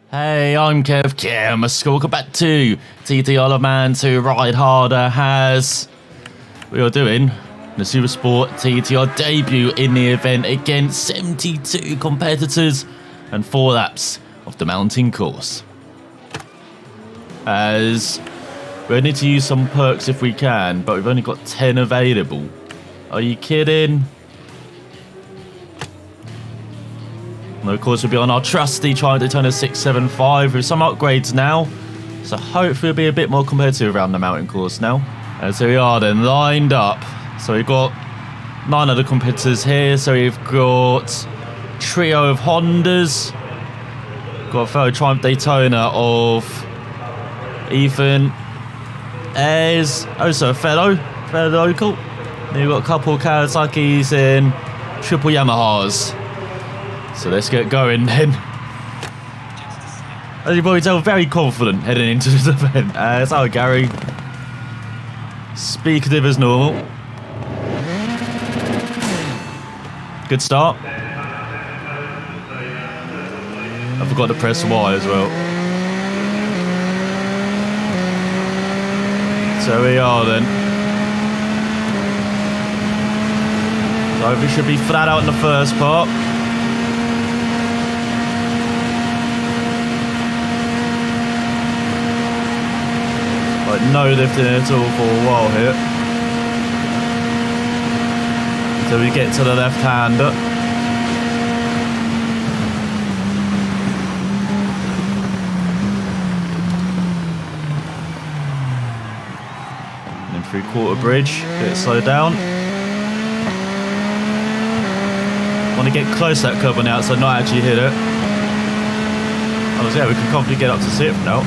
Hey, I'm Kev Kim. Welcome back to TT Isle of Man 2 Ride Harder has... We are doing the Supersport TT, our debut in the event against 72 competitors and 4 laps of the mountain course. As we need to use some perks if we can, but we've only got 10 available. Are you kidding? And of course, we'll be on our trusty trying to turn a 675 with some upgrades now. So hopefully we'll be a bit more competitive around the mountain course now. And so we are then lined up. So we've got 9 other competitors here. So we've got trio of Hondas. Got a fellow Triumph Daytona of Ethan. Ayres, also a fellow local. Then we've got a couple of Kawasaki's and triple Yamahas. So let's get going then. As you probably tell, very confident heading into this event. Hello Gary. Speakative as normal. Good start. I forgot to press Y as well. So we are then. So we should be flat out in the first part. Like no lifting at all for a while here. So we get to the left-hander. And then three-quarter bridge, bit slow down. Want to get close to that curb on the outside, not actually hit it. Oh, so yeah, we can confidently get up to 6th now.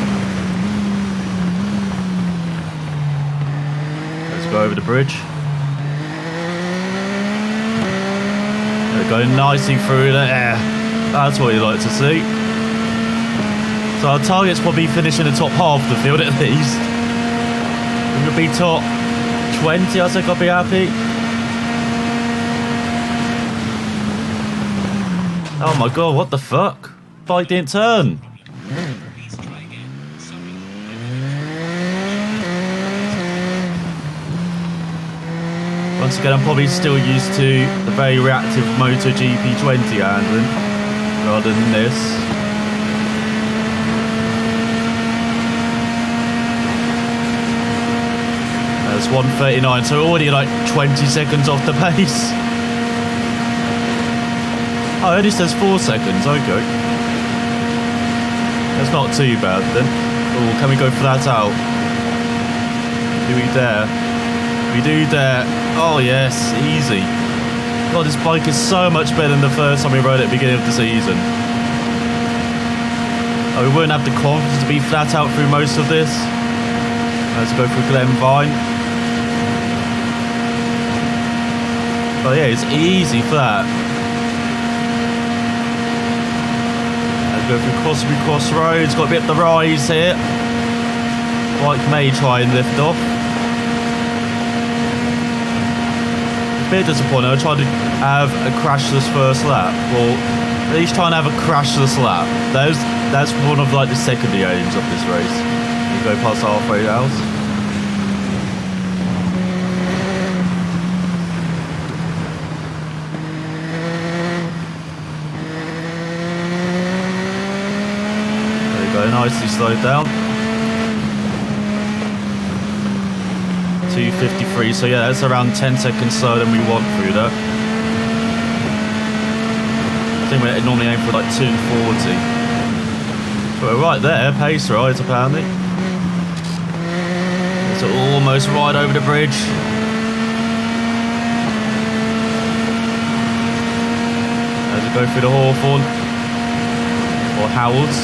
Go over the bridge. There we go, nicely through there. That's what you like to see. So our target's probably finishing the top half of the field at least. We're going to be top 20, I think I'll be happy. Oh my god, what the fuck? Bike didn't turn. Once again, I'm probably still used to the very reactive MotoGP 20 handling rather than this. That's 1:39, so already like 20 seconds off the pace. Oh, it only says 4 seconds, okay. That's not too bad then. Oh, can we go flat out? Do we dare? We do dare. Oh yes, easy. God, this bike is so much better than the first time we rode it at the beginning of the season. Oh, we won't have the confidence to be flat out through most of this. Let's go through Glen Vine. Oh yeah, it's easy flat. Let's go through Cosby Crossroads. Got a bit of the rise here. Bike may try and lift off. Bit disappointing. I tried to have a crashless first lap, or at least try and have a crashless lap. That's one of like the secondary aims of this race. You go past the halfway house. There you go, nicely slowed down. 2:53, so yeah, that's around 10 seconds slower than we want through that. I think we normally aim for like 2:40. But we're right there, pace rides apparently. So almost right over the bridge. As we go through the Hawthorne, or Howells.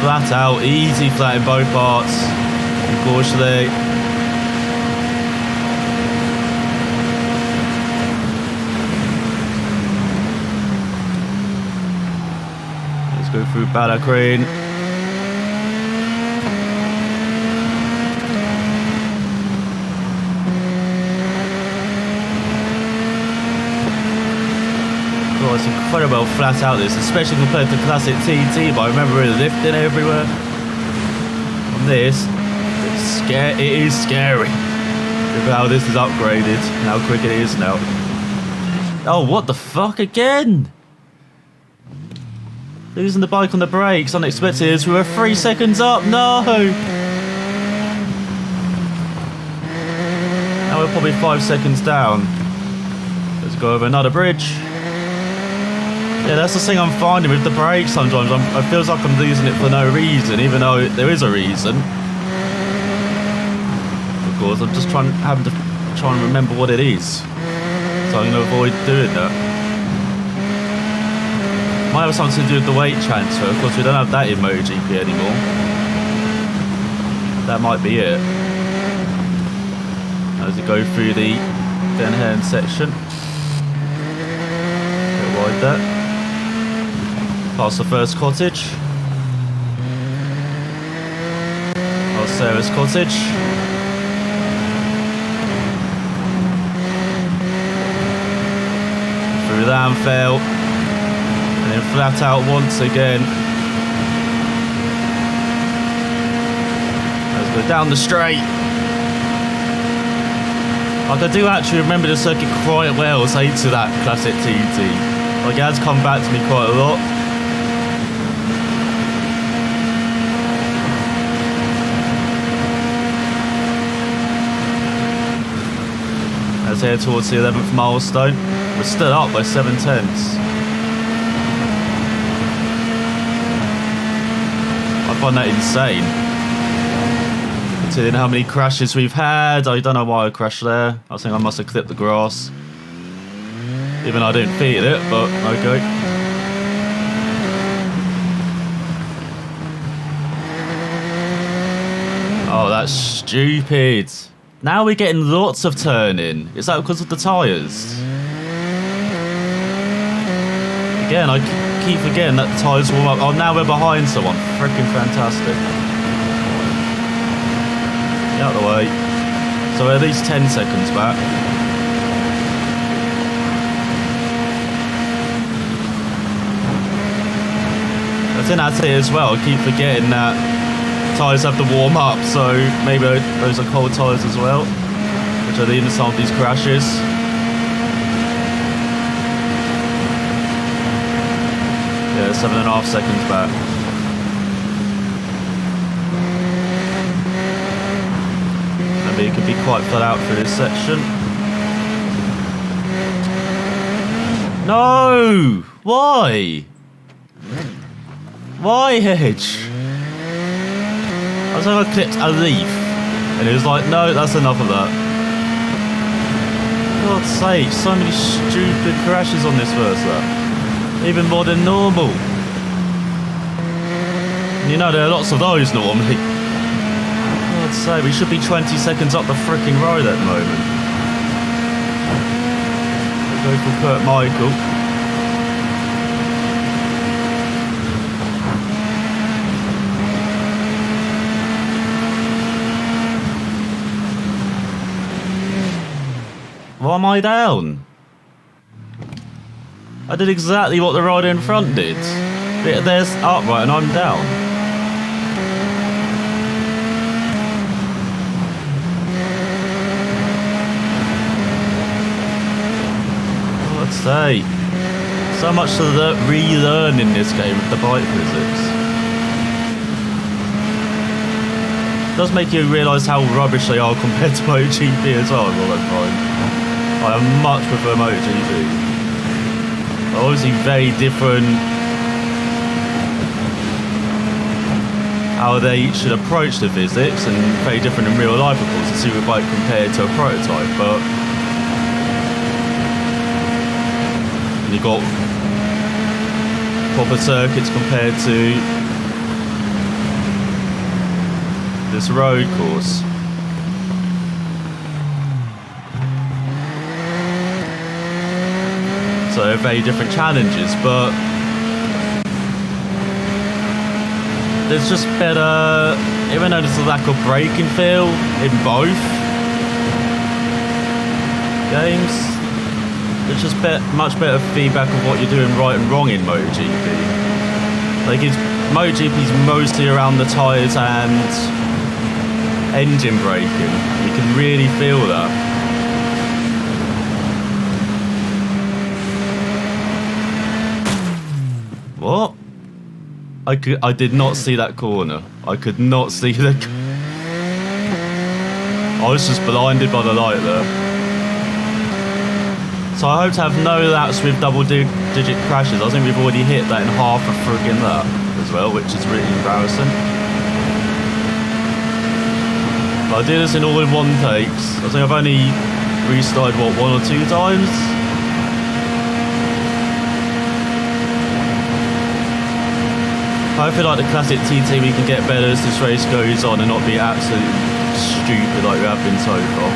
Flat out, easy flat in both parts, unfortunately. Go through Ballacrane. Oh, it's very well flat out this, especially compared to classic TT, but I remember it lifting everywhere. On this, it is scary with how this is upgraded and how quick it is now. Oh, what the fuck again? Losing the bike on the brakes, unexpected as we were 3 seconds up, no! Now we're probably 5 seconds down. Let's go over another bridge. Yeah, that's the thing I'm finding with the brakes sometimes. I feel like I'm losing it for no reason, even though there is a reason. Of course, I'm just having to try and remember what it is. So I'm going to avoid doing that. Might have something to do with the weight transfer. Of course, we don't have that in MotoGP anymore. That might be it. As we go through the Den Haren section. Bit wide there. Past the first cottage. Past Sarah's cottage. Through Lamphale. And then flat out once again. Let's go down the straight. Like, I do actually remember the circuit quite well, say to that classic TT. Like, it has come back to me quite a lot. Let's head towards the 11th milestone. We're still up by 7/10. I find that insane. Considering how many crashes we've had. I don't know why I crashed there. I think I must have clipped the grass. Even though I didn't feel it, but okay. Oh, that's stupid. Now we're getting lots of turning. Is that because of the tyres? Again, I keep forgetting that the tyres warm up. Oh, now we're behind someone. Freaking fantastic. Get out of the way. So we're at least 10 seconds back. I think that's it as well. I keep forgetting that tyres have to warm up, so maybe those are cold tyres as well, which are leading to some of these crashes. Yeah, 7.5 seconds back. Maybe it could be quite flat out through this section. No! Why? Why, Hedge? I was like, I clipped a leaf, and it was like, no, that's enough of that. For God's sake, so many stupid crashes on this first lap. Even more than normal. And you know, there are lots of those normally. For God's sake, we should be 20 seconds up the freaking road at the moment. We'll go for Kurt Michael. Why am I down? I did exactly what the rider in front did. They're upright and I'm down. Let's say. So much to relearn in this game with the bike physics. It does make you realise how rubbish they are compared to MotoGP as well, I find. I much prefer MotoGP. Obviously very different how they should approach the physics, and very different in real life, of course, to see a bike compared to a prototype. But you've got proper circuits compared to this road course. So very different challenges, but there's just better, even though there's a lack of braking feel in both games, there's just much better feedback of what you're doing right and wrong in MotoGP. Like, MotoGP's mostly around the tyres and engine braking. You can really feel that. What? I did not see that corner. I could not see the... I was just blinded by the light there. So I hope to have no laps with double-digit crashes. I think we've already hit that in half a friggin' lap as well, which is really embarrassing. But I did this in all in one takes. I think I've only restarted, what, 1 or 2 times? I feel like the classic TT we can get better as this race goes on and not be absolutely stupid like we have been so far.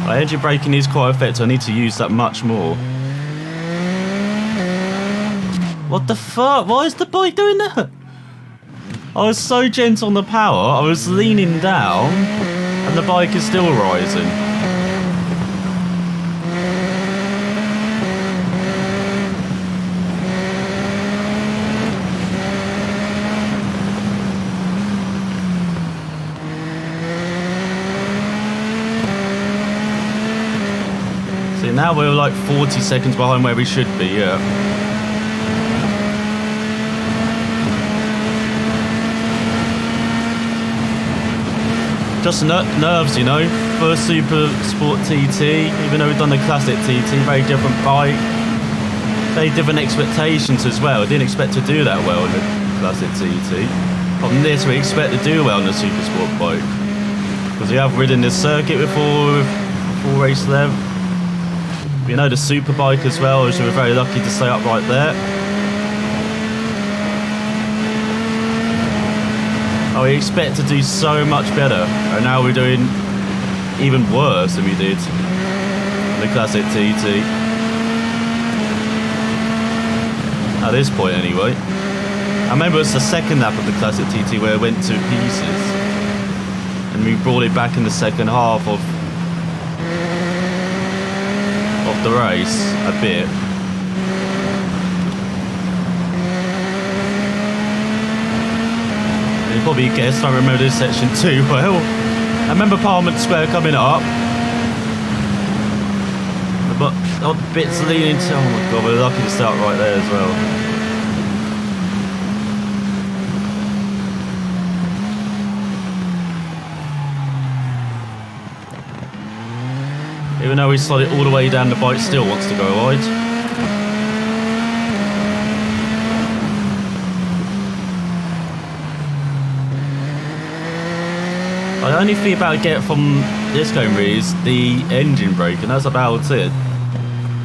My engine braking is quite effective. I need to use that much more. What the fuck? Why is the bike doing that? I was so gentle on the power. I was leaning down and the bike is still rising. Now we're like 40 seconds behind where we should be, yeah. Just nerves, you know, for Supersport TT, even though we've done the classic TT, very different bike, very different expectations as well. I didn't expect to do that well in the classic TT. On this, we expect to do well in the Supersport bike. Because we have ridden this circuit before, full race length. You know, the Superbike as well, which we were very lucky to stay up right there. Oh, we expect to do so much better, and now we're doing even worse than we did in the classic TT. At this point, anyway. I remember it's the second lap of the classic TT where it went to pieces, and we brought it back in the second half of the race a bit. You probably guessed I remember this section too well. I remember Parliament Square coming up, but odd bits leaning to. Oh my god, we're lucky to start right there as well. Even though we slid it all the way down, the bike still wants to go wide. The only feedback I get from this going really is the engine brake, and that's about it.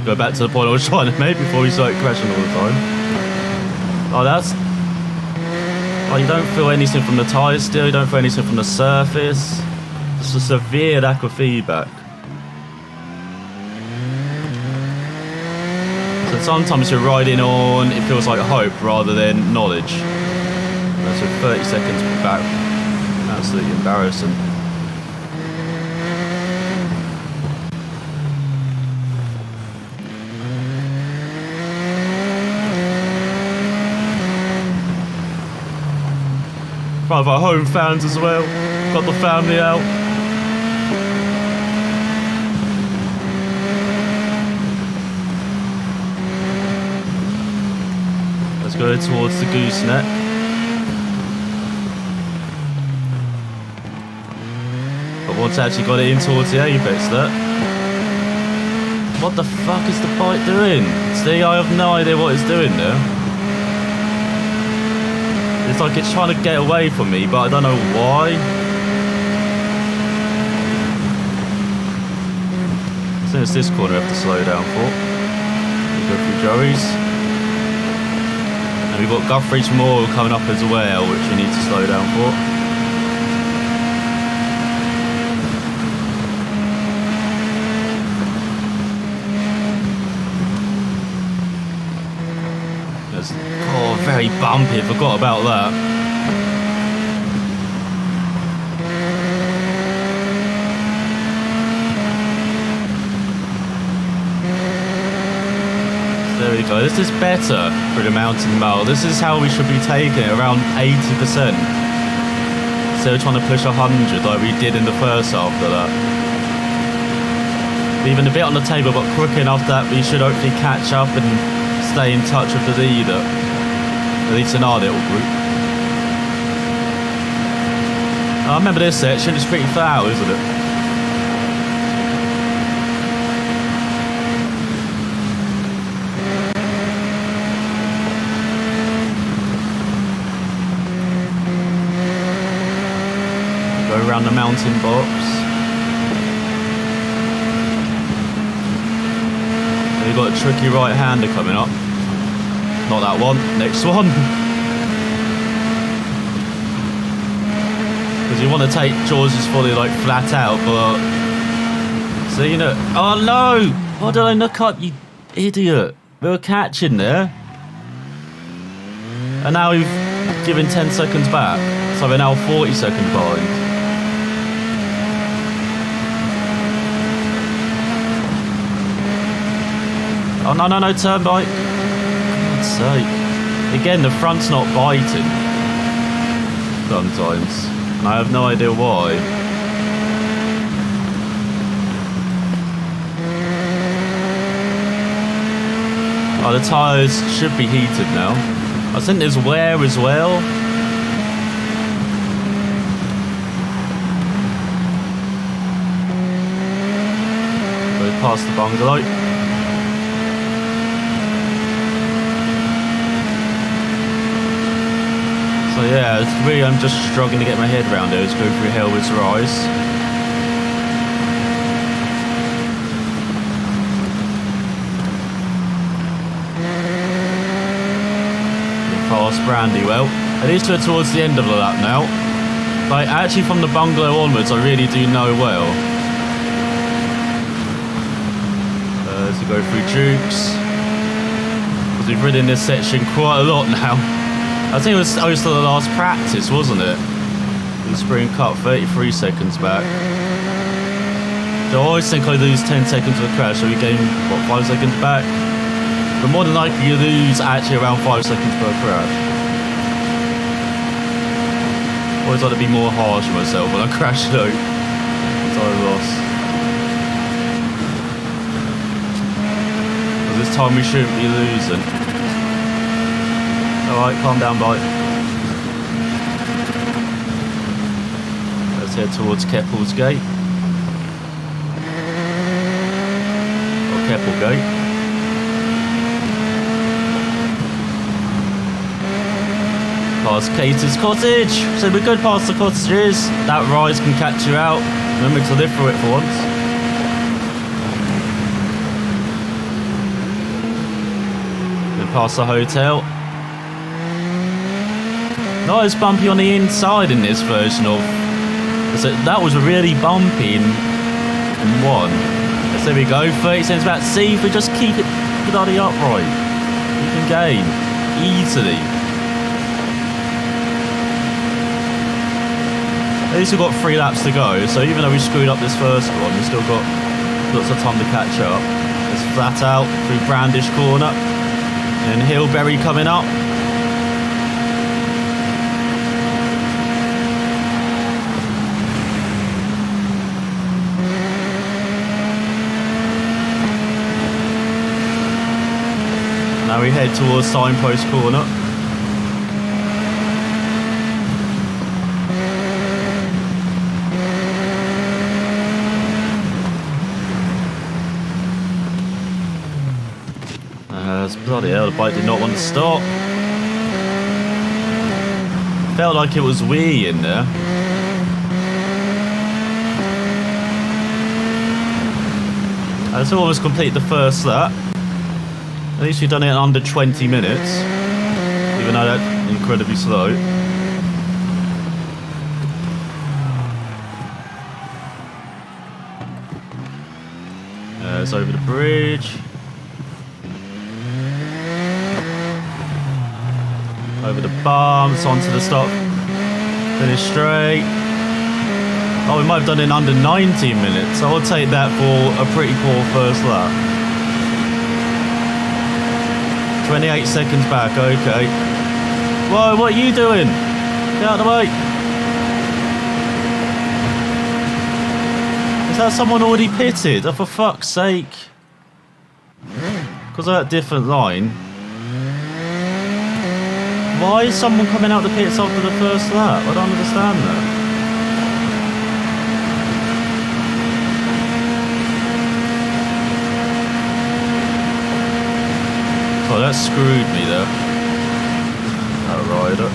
Go back to the point I was trying to make before we started crashing all the time. Oh, that's... Oh, you don't feel anything from the tyres still, you don't feel anything from the surface. It's a severe lack of feedback. Sometimes you're riding on, it feels like hope rather than knowledge. So 30 seconds back, absolutely embarrassing. One of our home fans as well, got the family out. Go towards the gooseneck. But once I actually got it in towards the apex there. What the fuck is the bike doing? See, I have no idea what it's doing there. It's like it's trying to get away from me, but I don't know why. I think it's this corner I have to slow down for. We go through Joey's. We've got Guthrie's Memorial coming up as well, which we need to slow down for. Oh, very bumpy, forgot about that. There we go. This is better for the mountain mile. This is how we should be taking it, around 80%. Instead of trying to push 100 like we did in the first half of that. Even a bit on the table, but quick enough that we should hopefully catch up and stay in touch with the leader. At least in our little group. I remember this section, it's pretty flat, isn't it? Go around the mountain box. We've got a tricky right-hander coming up. Not that one, next one. Because you want to take George's fully like flat out, but... So you know... Oh no! Why did I knock up, you idiot? We were catching there. And now we've given 10 seconds back. So we're now 40 seconds behind. Oh no, no, no, turn bike. For God's sake. Again, the front's not biting. Sometimes. And I have no idea why. Oh, the tyres should be heated now. I think there's wear as well. Go past the bungalow. So yeah, it's really, I'm just struggling to get my head around it. Let's go through Hellwood's Rise. Past Brandywell. At least we're towards the end of the lap now. Like, actually from the bungalow onwards, I really do know well. So go through Dukes. Because we've ridden this section quite a lot now. I think it was close to the last practice, wasn't it? The Spring Cup, 33 seconds back. So I always think I lose 10 seconds of a crash, so we gain, what, 5 seconds back? But more than likely you lose actually around 5 seconds per crash. Always like to be more harsh on myself when I crash though. So I lost. Because this time we shouldn't be losing. Alright, calm down, bike. Let's head towards Keppel's Gate. Or Keppel Gate. Past Cater's cottage. So we're good past the cottages. That rise can catch you out. Remember to live through it for once. Then past the hotel. Not as bumpy on the inside in this version of... So that was really bumpy in one. So there we go, 30 seconds back. See if we just keep it bloody upright. We can gain easily. At least we've got 3 laps to go, so even though we screwed up this first one, we've still got lots of time to catch up. It's flat out through Brandish Corner. And Hillberry coming up. Now we head towards Signpost Corner. Bloody hell, the bike did not want to stop. Felt like it was wee in there. That's almost completed the first lap. At least we've done it in under 20 minutes. Even though that's incredibly slow. It's over the bridge. Over the bumps, onto the stop. Finish straight. Oh, we might have done it in under 19 minutes. I would take that for a pretty poor first lap. 28 seconds back, okay. Whoa, what are you doing? Get out of the way. Is that someone already pitted? Oh, for fuck's sake. Because of that different line. Why is someone coming out the pits after the first lap? I don't understand that. Oh, that screwed me there. That rider.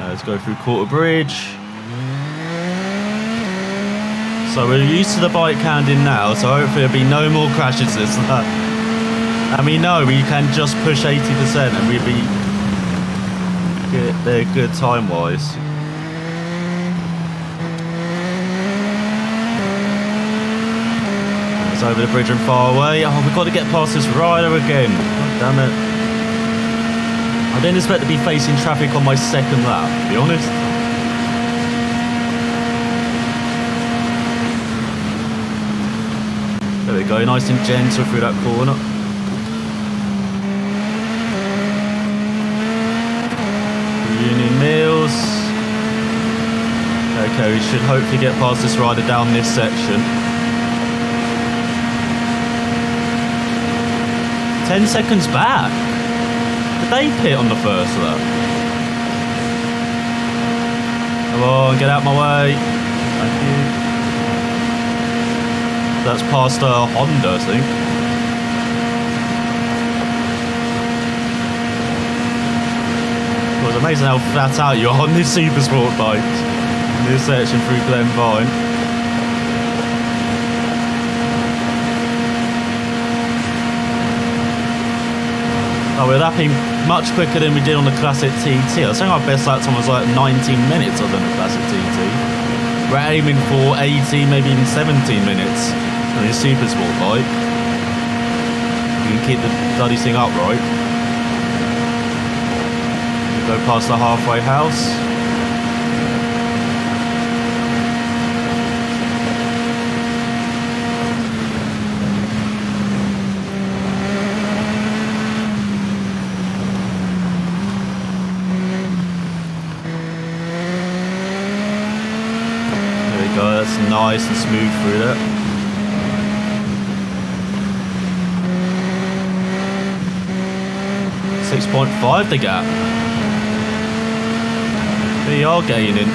Let's go through Quarter Bridge. So we're used to the bike handing now, so hopefully there'll be no more crashes this lap. And we know we can just push 80% and we'll be there good time-wise. It's over the bridge and far away. Oh, we've got to get past this rider again. God damn it. I didn't expect to be facing traffic on my second lap, to be honest. There we go, nice and gentle through that corner. Union Mills. Okay, we should hopefully get past this rider down this section. 10 seconds back. Did they pit on the first lap? Come on, get out my way. Thank you. That's past Honda, I think. It was amazing how flat out you are on this Supersport bike. In this section through Glenvine. Oh, we're lapping much quicker than we did on the Classic TT. I think our best lap time was like 19 minutes other than the Classic TT. We're aiming for 18, maybe even 17 minutes on this Supersport bike. You can keep the bloody thing upright. Go past the halfway house. That's nice and smooth through that. .5 the gap. We are gaining.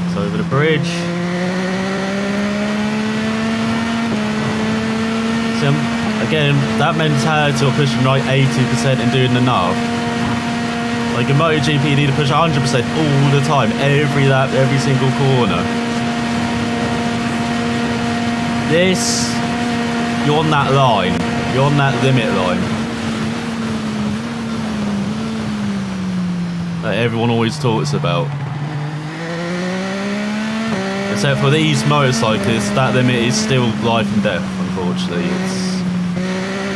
It's over the bridge. So, again, that mentality of pushing right 80% and doing enough. Like in MotoGP, you need to push 100% all the time, every lap, every single corner. This, you're on that line. You're on that limit line. That everyone always talks about. Except for these motorcyclists, that limit is still life and death, unfortunately.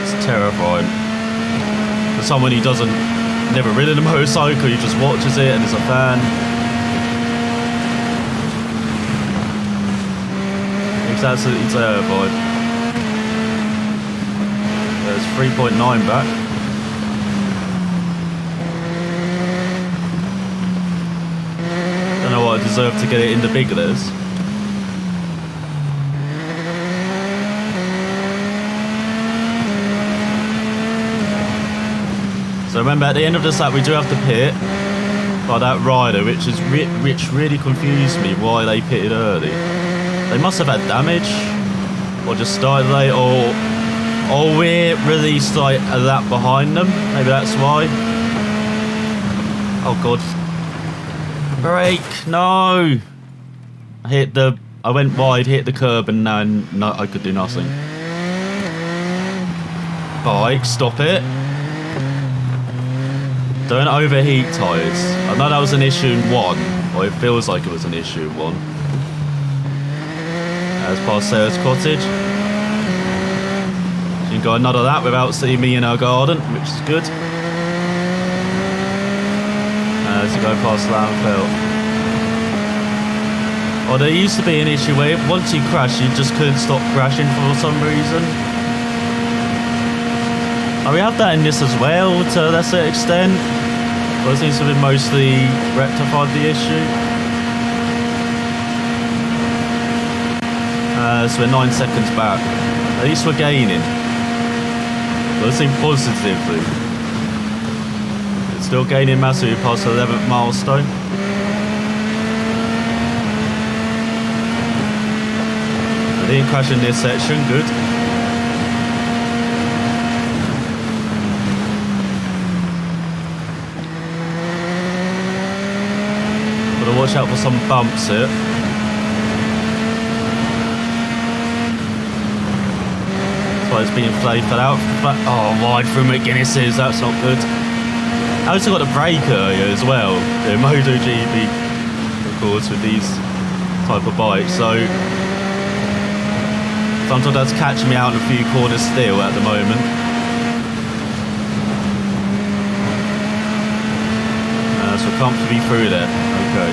It's terrifying. For someone who never ridden a motorcycle, he just watches it and is a fan. It's absolutely terrified. There's 3.9 back. Don't know what I deserve to get it in the big letters. So remember, at the end of this lap, we do have to pit by that rider, which really confused me why they pitted early. They must have had damage, or just started late, or we're released like a lap behind them. Maybe that's why. Oh god! Brake! No! I went wide, hit the curb, and now I could do nothing. Bike, stop it! Don't overheat tyres. I know that was an issue in 1, or it feels like it was an issue in 1. As past Sayers Cottage. You can go another lap without seeing me in our garden, which is good. As you go past Lamfelt. Or there used to be an issue where once you crash, you just couldn't stop crashing for some reason. We have that in this as well to a lesser extent, but it seems to have mostly rectified the issue. So we're 9 seconds back. At least we're gaining. But it seems positively. It's still gaining massively past the 11th milestone. I didn't crash in this section, good. Gotta watch out for some bumps here. It's being flayed out. Oh, wide through McGuinness's, that's not good. I also got a brake earlier as well. The MotoGP, of course, with these type of bikes. So sometimes that's catching me out in a few corners still at the moment. So comfortably through there. Okay.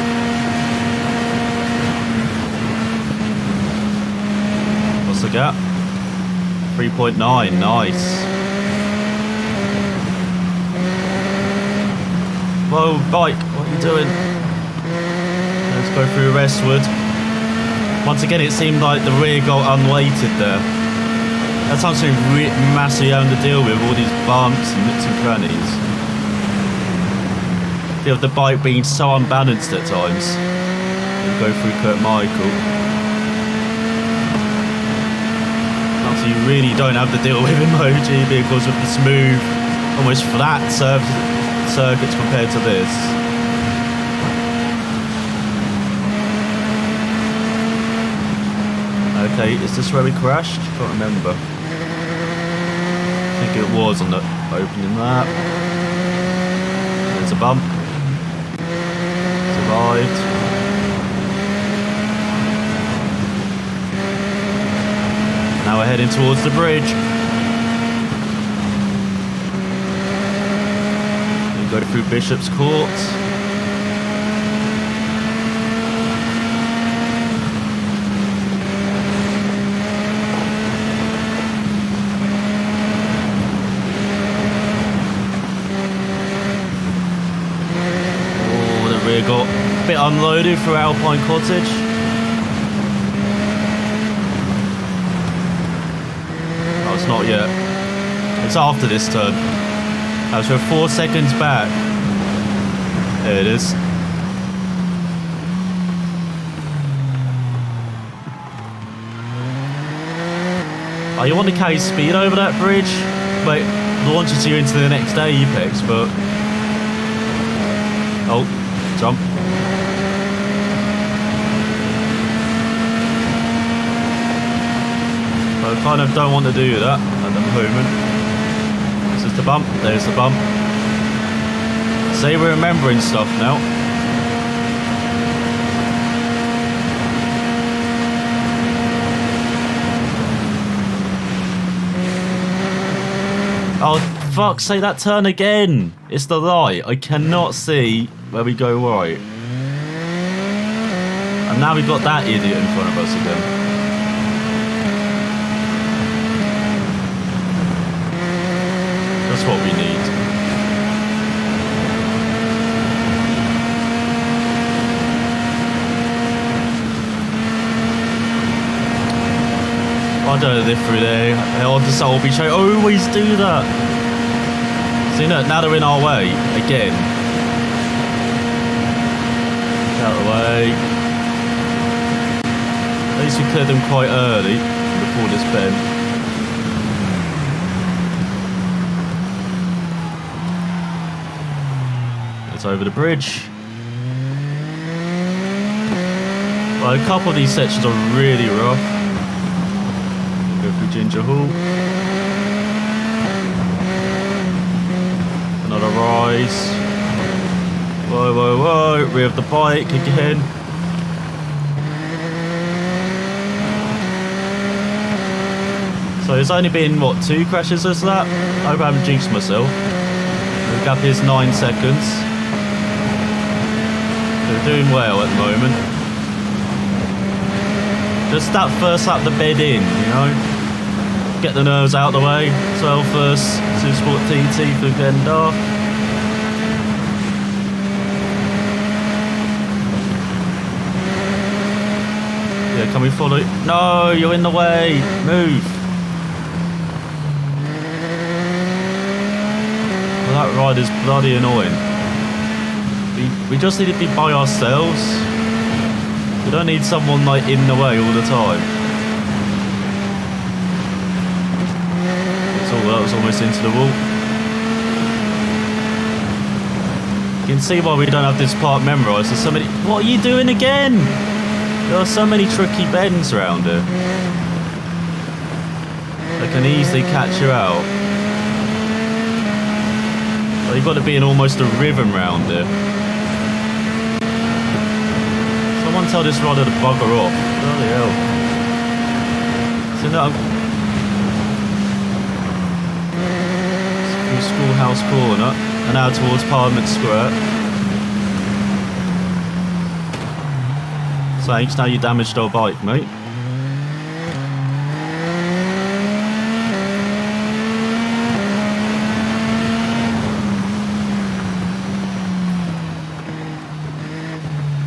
What's the gap? 3.9, nice. Whoa, bike, what are you doing? Let's go through Westwood. Once again, it seemed like the rear got unweighted there. That's something massively having to deal with, all these bumps and nooks and crannies. Feel the bike being so unbalanced at times. We'll go through Kurt Michael. You really don't have to deal with in MotoGP because of the smooth, almost flat circuits compared to this. Okay, is this where we crashed? Can't remember. I think it was on the opening lap. There's a bump. Survived. Now we're heading towards the bridge. We go through Bishop's Court. Oh, the rear got a bit unloaded through Alpine Cottage. Not yet. It's after this turn. So 4 seconds back. There it is. Oh, you want to carry speed over that bridge? But it launches you into the next apex, but... Oh, jump. I kind of don't want to do that at the moment. This is the bump, there's the bump. See, we're remembering stuff now. Oh, fuck, say that turn again. It's the light. I cannot see where we go right. And now we've got that idiot in front of us again. That's what we need. I don't know if through there. On the Solby show, always do that. See, no, now they're in our way again. Out of the way. At least we cleared them quite early before this bend. Over the bridge. Well, a couple of these sections are really rough. Go through Ginger Hall. Another rise. Whoa, whoa, whoa. Rear the bike again. So it's only been, what, 2 crashes as that? I hope I haven't jinxed myself. The gap is 9 seconds. They're doing well at the moment. Just that first lap, the bed in, you know? Get the nerves out of the way. 12 first, Supersport TT for Gendar. Yeah, can we follow? No, you're in the way. Move. Well, that ride is bloody annoying. We just need to be by ourselves. We don't need someone like in the way all the time. That was almost into the wall. You can see why we don't have this part memorised. There's so many. What are you doing again? There are so many tricky bends around here. They can easily catch you out. Well, you've got to be in almost a rhythm round here. Someone tell this rider to bugger off. Bloody hell. So now, Schoolhouse corner and now towards Parliament Square. Thanks, now you damaged our bike, mate.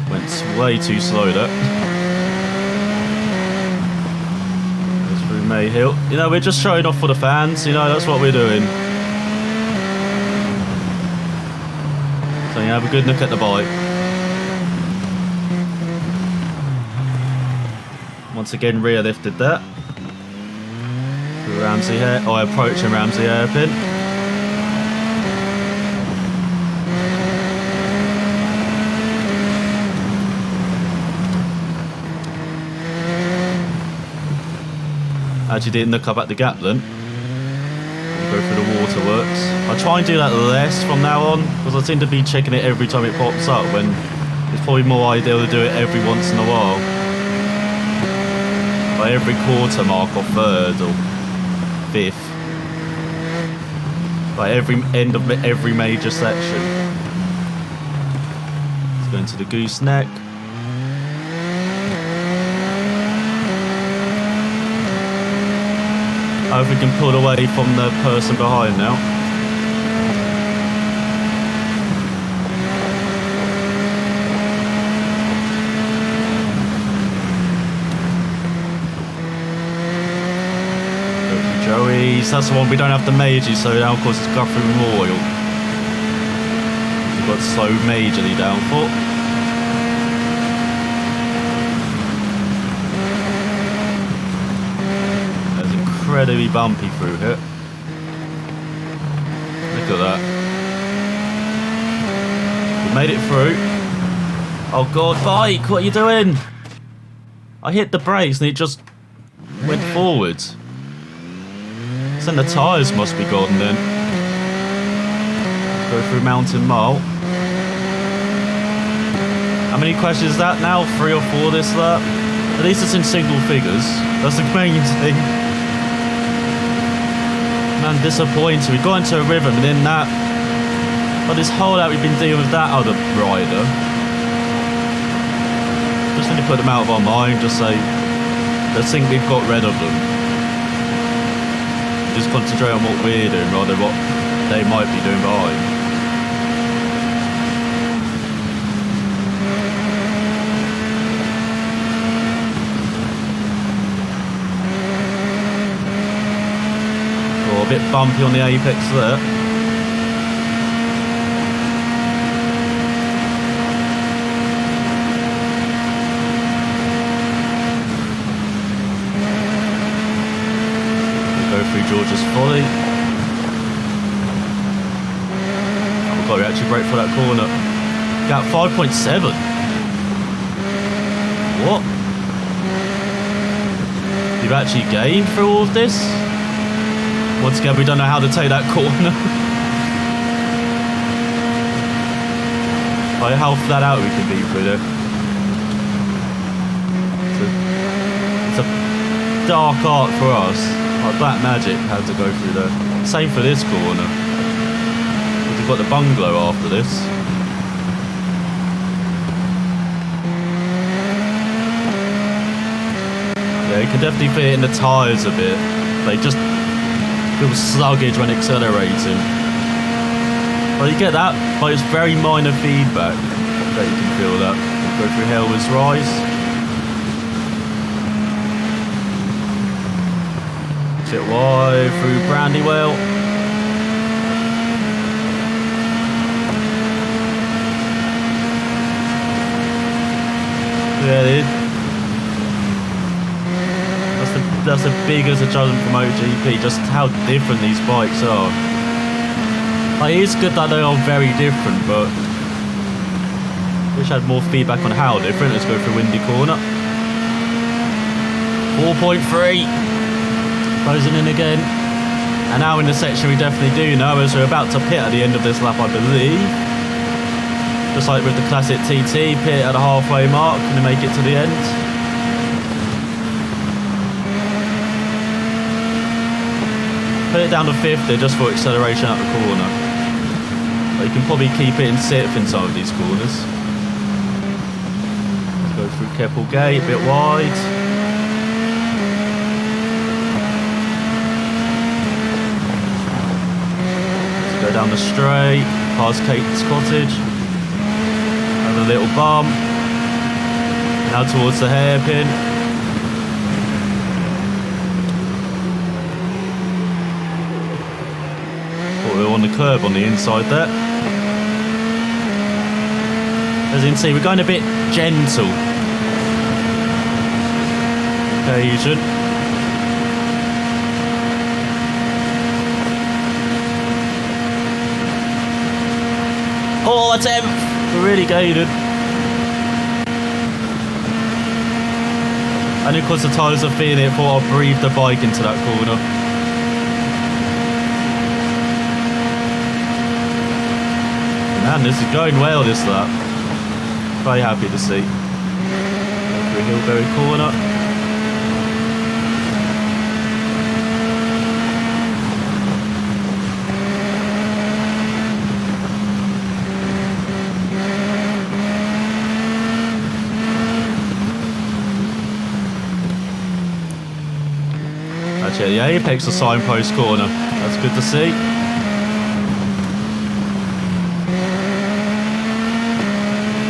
Went way too slow there. Goes through Mayhill. You know, we're just showing off for the fans, you know, that's what we're doing. So you have a good look at the bike. Once again, rear lifted that. Through Ramsey hair, or approaching Ramsey hairpin. Actually didn't look up at the gap then. Go through the waterworks. I'll try and do that less from now on, because I seem to be checking it every time it pops up, when it's probably more ideal to do it every once in a while. By every quarter mark or third or fifth. By every end of every major section. Let's go into the gooseneck. I hope we can pull away from the person behind now. Go for Joey's. That's the one we don't have the majors, so now of course it's Guthrie Memorial. We've got so majorly down for. Incredibly bumpy through here. Look at that. We made it through. Oh god, bike, what are you doing? I hit the brakes and it just went forwards. So then the tyres must be gone then. Go through Mountain Mile. How many crashes is that now? 3 or 4 this lap? At least it's in single figures. That's the main thing. Man, disappointing. We got into a rhythm and then that. But this whole lap we've been dealing with that other rider. Just need to put them out of our mind. Just say, let's think we've got rid of them. Just concentrate on what we're doing rather than what they might be doing behind. A bit bumpy on the apex there. We'll go through George's Folly. Oh god, we actually brake for that corner. Gap 5.7. What? You've actually gained through all of this? Once again, we don't know how to take that corner. Like how flat out we can be through there. It's a dark art for us. Like Black Magic had to go through there. Same for this corner. We've got the bungalow after this. can definitely feel it in the tyres a bit. They just feel sluggish when accelerating. Well, you get that, but it's very minor feedback that you can feel that. Go through Hellwards Rise. Bit wide through Brandywell. Yeah, that's the biggest adjustment from MotoGP, just how different these bikes are. Like, it's good that they are very different, but I wish I had more feedback on how different. Let's go through Windy Corner. 4.3. Closing in again. And now in the section we definitely do know, as we're about to pit at the end of this lap, I believe. Just like with the classic TT, pit at the halfway mark and then make it to the end. Put it down to 50 just for acceleration out the corner. But you can probably keep it in 6th in some of these corners. Let's go through Keppel Gate, a bit wide. Let's go down the straight, past Kate's Cottage. A little bump. Now towards the hairpin. Thought we were on the curb on the inside there. As you can see, we're going a bit gentle. Occasion. Oh, attempt! We're really gated. And of course the tyres are feeling it, thought I'll breathe the bike into that corner. Man, this is going well this lap. Very happy to see. Through Hillberry Corner. Actually, the apex of signpost corner. That's good to see.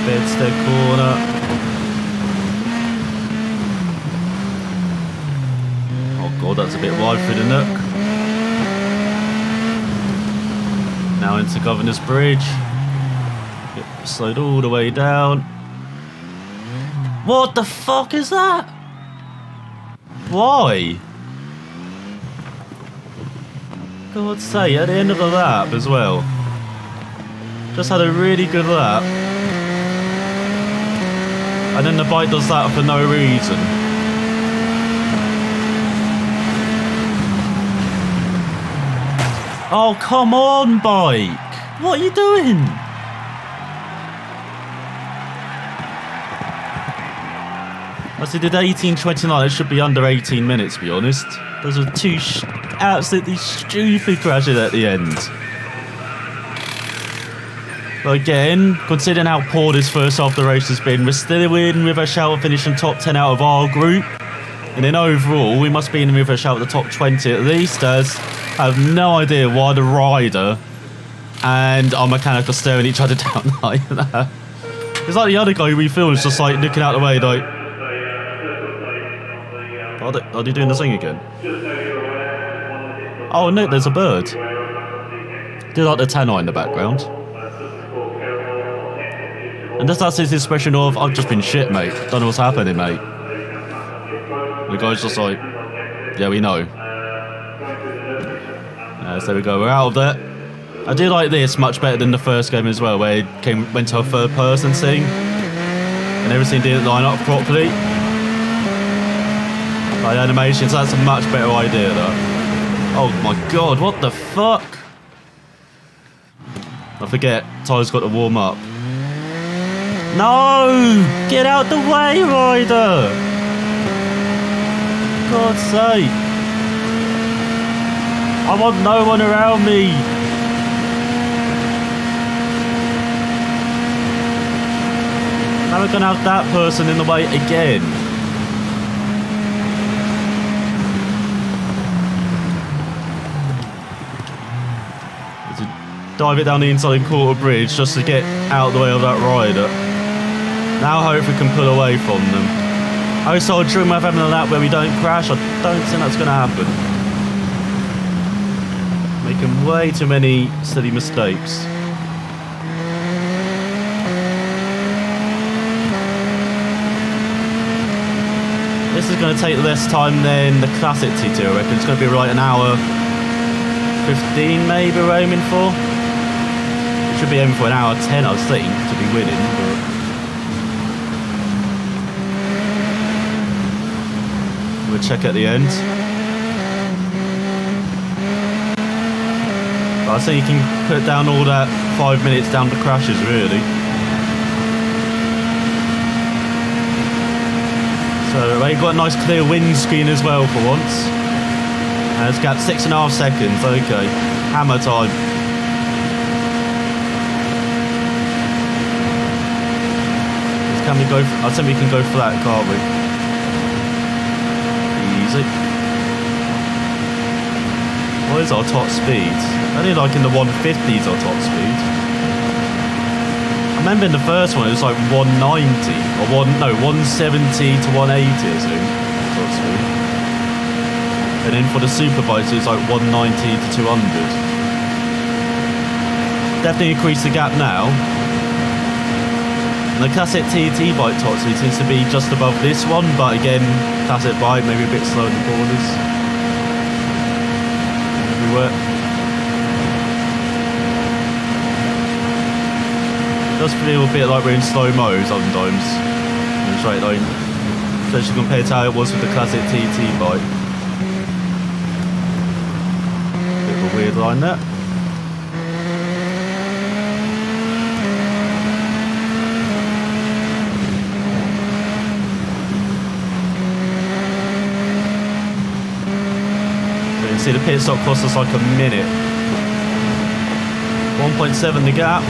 Bedstead corner. Oh god, that's a bit wide through the nook. Now into Governor's Bridge. Get slowed all the way down. What the fuck is that? Why? God's sake, at the end of the lap as well. Just had a really good lap. And then the bike does that for no reason. Oh, come on, bike! What are you doing? I said, did 18:29, it should be under 18 minutes, to be honest. Those are two absolutely stupid crashes at the end. But again, considering how poor this first half of the race has been, we're still in with a shout of finishing top 10 out of our group. And then overall, we must be in with a shout of the top 20 at least, as I have no idea why the rider and our mechanic are staring each other down like that. It's like the other guy we filmed is just like looking out the way like... Are they doing the thing again? Oh no, there's a bird. Do like the tannoy in the background. And that's his expression of, I've just been shit, mate. Don't know what's happening, mate. The guy's just like, yeah, we know. So there we go, we're out of there. I do like this much better than the first game as well, where it went to a third person thing. And everything didn't line up properly. Like animations, that's a much better idea though. Oh my god, what the fuck? I forget, tyres got to warm up. No! Get out the way, rider! God's sake. I want no one around me. Now we're gonna have that person in the way again. dive it down the inside quarter bridge just to get out of the way of that rider. Now hopefully we can pull away from them. I also dream of having a lap where we don't crash. I don't think that's going to happen. Making way too many silly mistakes. This is going to take less time than the classic TT, I reckon. It's going to be right an hour 15 maybe we're aiming for. We should be aiming for an hour 10 I think to be winning. But we'll check at the end. But I think you can put down all that 5 minutes down to crashes really. So we've got a nice clear windscreen as well for once. And it's got 6.5 seconds, okay. Hammer time. Can we go, I think we can go flat, can't we? Easy. What is our top speed? Only like in the 150s our top speed. I remember in the first one it was like 190 or 170 to 180 or something. Top speed. And then for the Superbikes it was like 190 to 200. Definitely increase the gap now. And the classic TT bike top speed seems to be just above this one, but again, classic bike maybe a bit slow in the corners. Everywhere. It does feel a bit like we're in slow-mo sometimes. In a straight line. Especially compared to how it was with the classic TT bike. Bit of a weird line there. See the pit stop cost us like a minute. 1.7 the gap.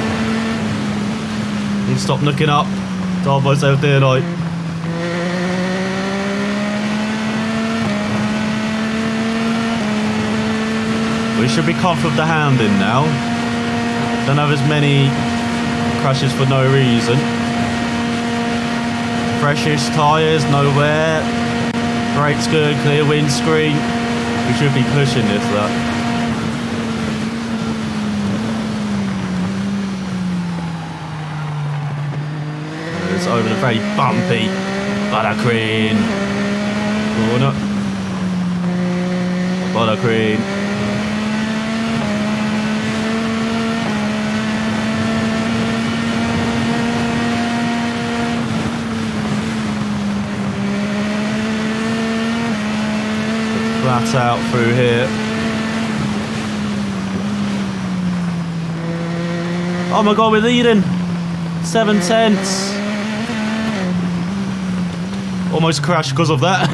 Need to stop looking up. Darbo's out there like. We should be confident with the handling now. Don't have as many crashes for no reason. Freshish tyres, no wear. Brakes good, clear windscreen. We should be pushing this up. It's over the very bumpy Buttercream corner. Buttercream. Flat out through here. Oh my god, we're leading. 7/10. Almost crashed because of that.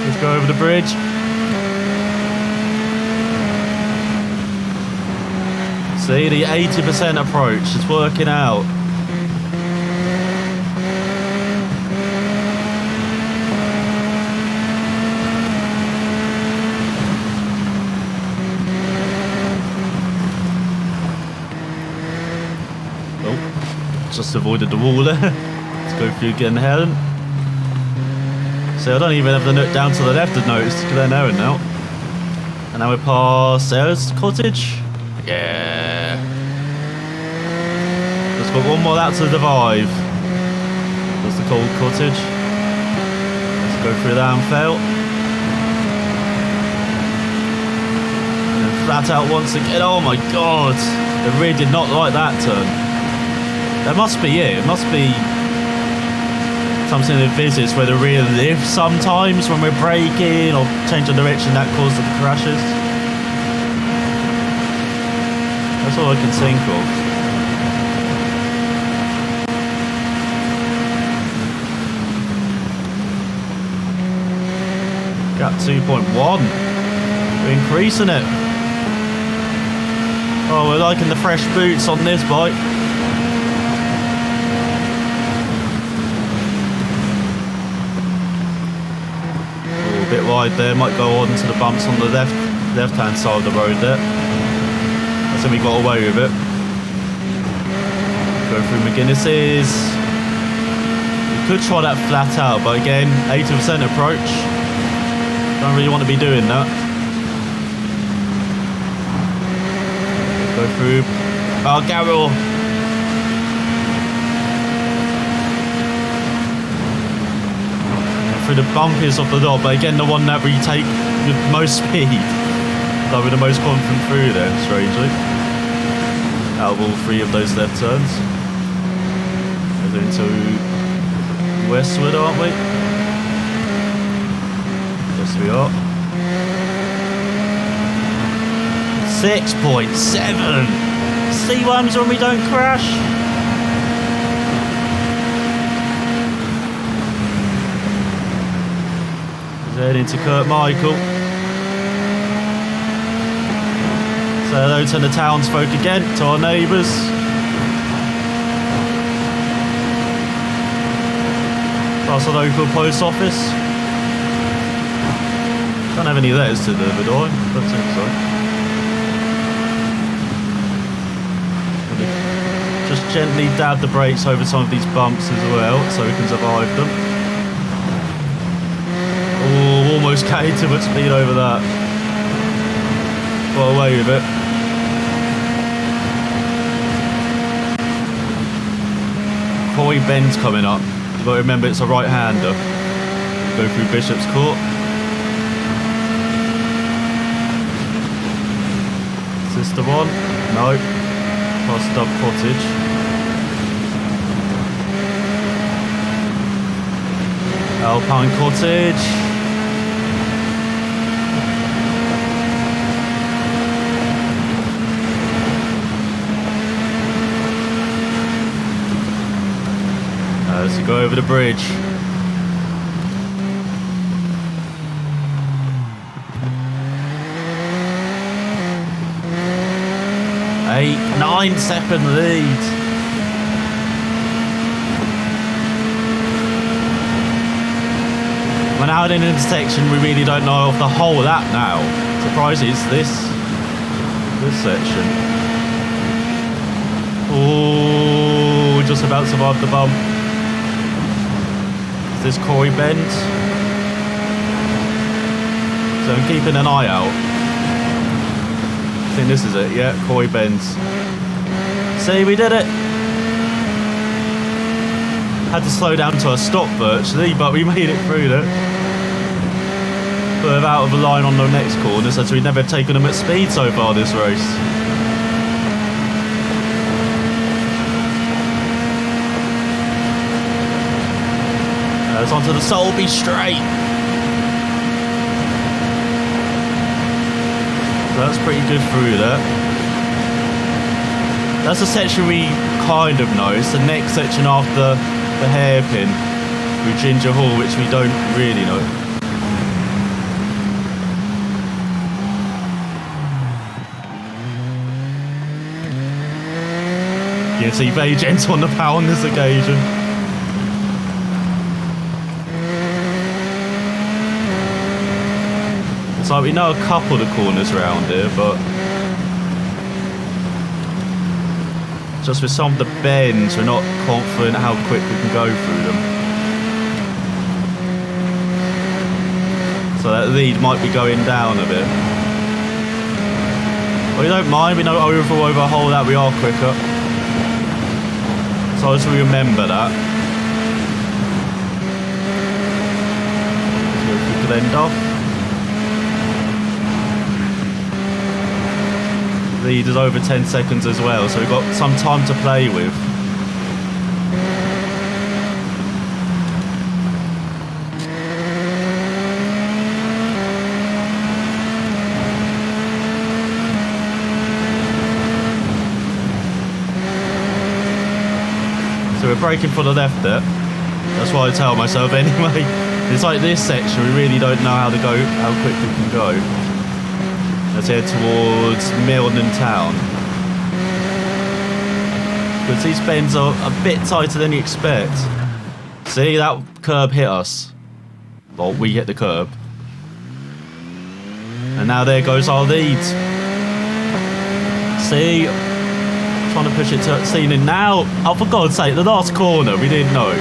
Let's go over the bridge. See, the 80% approach is working out. Just avoided the wall there. Let's go through again, Helen. So I don't even have to look down to the left to notice to Glen Erin now. And now we're past Sarah's cottage. Yeah. Just got one more out to the Divide. That's the cold cottage. Let's go through that and fail. And then flat out once again. Oh my god. The rear did not like that turn. That must be it. It must be something in the physics where the rear lifts sometimes when we're braking or changing direction that causes the crashes. That's all I can think of. Gap 2.1. We're increasing it. Oh, we're liking the fresh boots on this bike. Bit wide there, might go on to the bumps on the left hand side of the road there. So we got away with it. Go through McGuinness's. We could try that flat out, but again, 80% approach. Don't really want to be doing that. Go through Garrel. Through the bumpiest of the lot, but again, the one that we take with most speed. That we're the most confident through there, strangely. Out of all three of those left turns. We're into westward, aren't we? Yes, we are. 6.7. C1s when we don't crash. Heading to Kurt Michael. Say hello to the townsfolk again, to our neighbours. Past the local post office. Don't have any letters to deliver, do I? Don't think so. Just gently dab the brakes over some of these bumps as well, so we can survive them. Oh, almost carried too much speed over that. Got away with it. Corey Ben's coming up. You've got to remember it's a right-hander. Go through Bishop's Court. Is this the one? No. Past Dove Cottage. Alpine Cottage. As you go over the bridge. Eight, 9-second lead. We're now in an intersection we really don't know of the whole lap now. Surprised it's this section. Oh, just about survived the bump. Is this Corey Bend? So I'm keeping an eye out. I think this is it, yeah, Corey Bend. See, we did it. Had to slow down to a stop virtually, but we made it through there. But out of the line on the next corner, so we've never taken them at speed so far this race. It's onto the Solby Straight. So that's pretty good through there. That's a section we kind of know. It's the next section after the hairpin through Ginger Hall, which we don't really know. You can see very gentle on the power on this occasion. It's like we know a couple of the corners around here, but just with some of the bends, we're not confident how quick we can go through them. So that lead might be going down a bit. But we don't mind, we know over a whole lap we are quicker. So as we remember that. So if we could end off. Lead is over 10 seconds as well, so we've got some time to play with. So we're braking for the left there. That's what I tell myself anyway. It's like this section, we really don't know how quick we can go. Let's head towards Milton Town. Because these bends are a bit tighter than you expect. See, that curb hit us. Well, we hit the curb. And now there goes our lead. See, trying to push it to ceiling now. Oh, for God's sake, the last corner, we didn't know.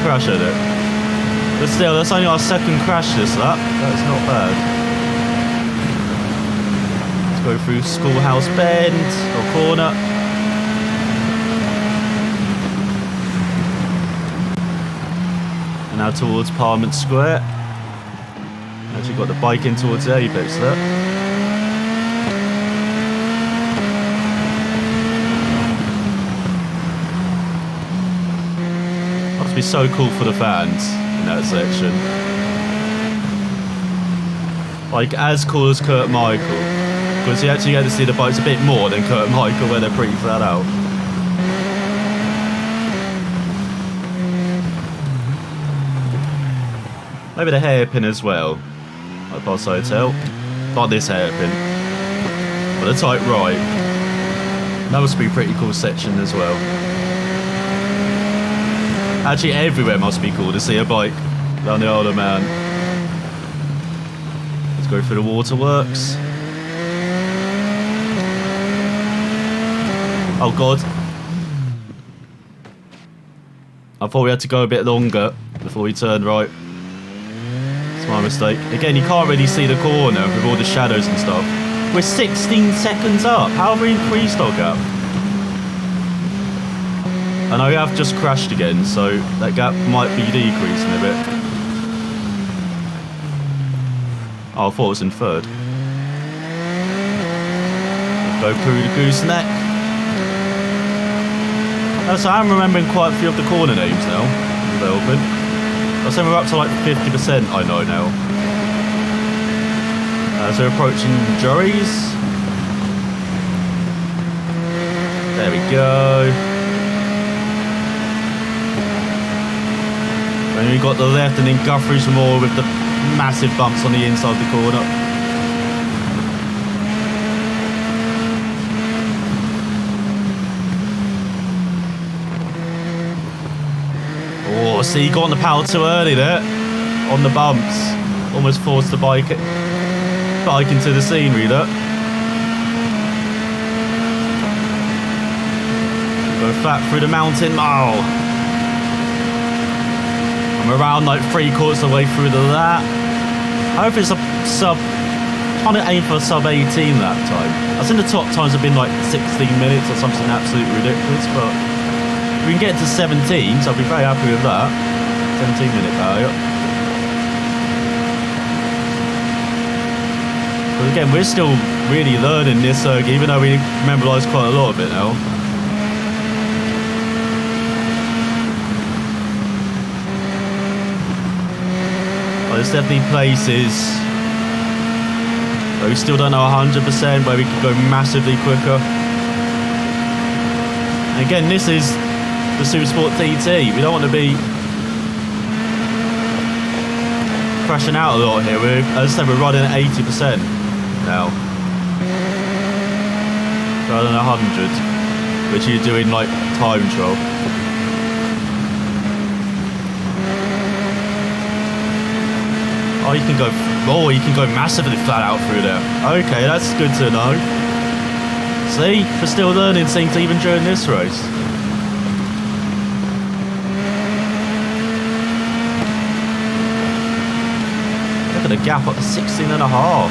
Crash at it. But still, that's only our second crash this lap. That's not bad. Let's go through Schoolhouse Bend, or corner. And now towards Parliament Square. Actually got the bike in towards the apex there. Must be so cool for the fans in that section. Like as cool as Kurt Michael, because you actually get to see the bikes a bit more than Kurt Michael where they're pretty flat out. Maybe the hairpin as well, like Boss Hotel. Not this hairpin, but the tight right. That must be a pretty cool section as well. Actually, everywhere must be cool to see a bike down the Isle of Man. Let's go through the waterworks. Oh God. I thought we had to go a bit longer before we turned right. It's my mistake. Again, you can't really see the corner with all the shadows and stuff. We're 16 seconds up. How have we increased our gap? I know we have just crashed again, so that gap might be decreasing a bit. Oh, I thought it was in third. Go through the gooseneck. So I'm remembering quite a few of the corner names now. Development. I was saying we're up to like 50%, I know now. So we're approaching Jory's. There we go. And we've got the left and then Guthrie's Moor with the massive bumps on the inside of the corner. Oh, see, you got on the power too early there. On the bumps. Almost forced the bike into the scenery there. Go flat through the mountain. Oh. I'm around like 3/4 of the way through that. I hope it's a sub. Trying to aim for a sub 18 that time. I think the top times have been like 16 minutes or something absolutely ridiculous, but if we can get to 17, so I'll be very happy with that. 17-minute barrier. But again, we're still really learning this circuit, even though we memorised quite a lot of it now. There's definitely places where we still don't know 100% where we can go massively quicker. And again, this is the Supersport TT. We don't want to be crashing out a lot here. As I said, we're running at 80% now, rather than 100, which you're doing like time trial. Oh, you can go massively flat out through there. Okay, that's good to know. See, we're still learning things even during this race. Look at the gap up to 16.5.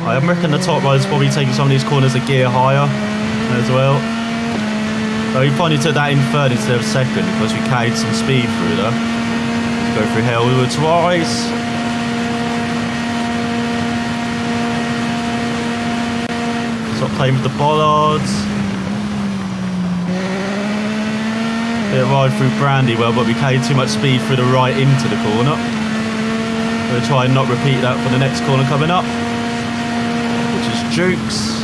I reckon the top rider's probably taking some of these corners a gear higher as well. So we finally took that in third instead of second because we carried some speed through there. Go through Hellwood's Rise. Stop playing with the bollards. Bit of ride through Brandywell, but we carried too much speed through the right into the corner. We'll try and not repeat that for the next corner coming up, which is Jukes.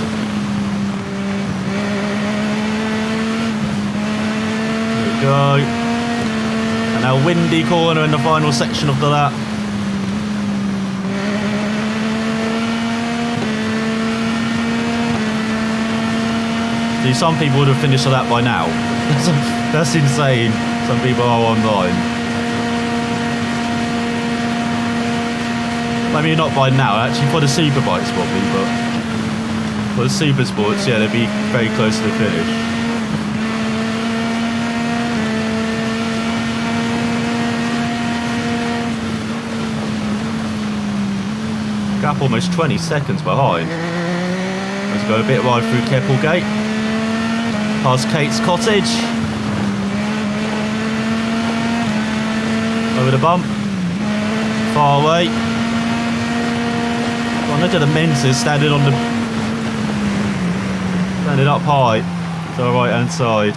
Go. And now windy corner in the final section of the lap. See, some people would have finished the lap by now. That's insane. Some people are online. Maybe not by now, actually for the Superbikes probably, but for the Supersports, yeah, they'd be very close to the finish. Gap almost 20 seconds behind. Let's go a bit wide through Keppelgate. Past Kate's cottage. Over the bump. Far away. Oh, look at the Menzies standing on the... standing up high. To the right hand side.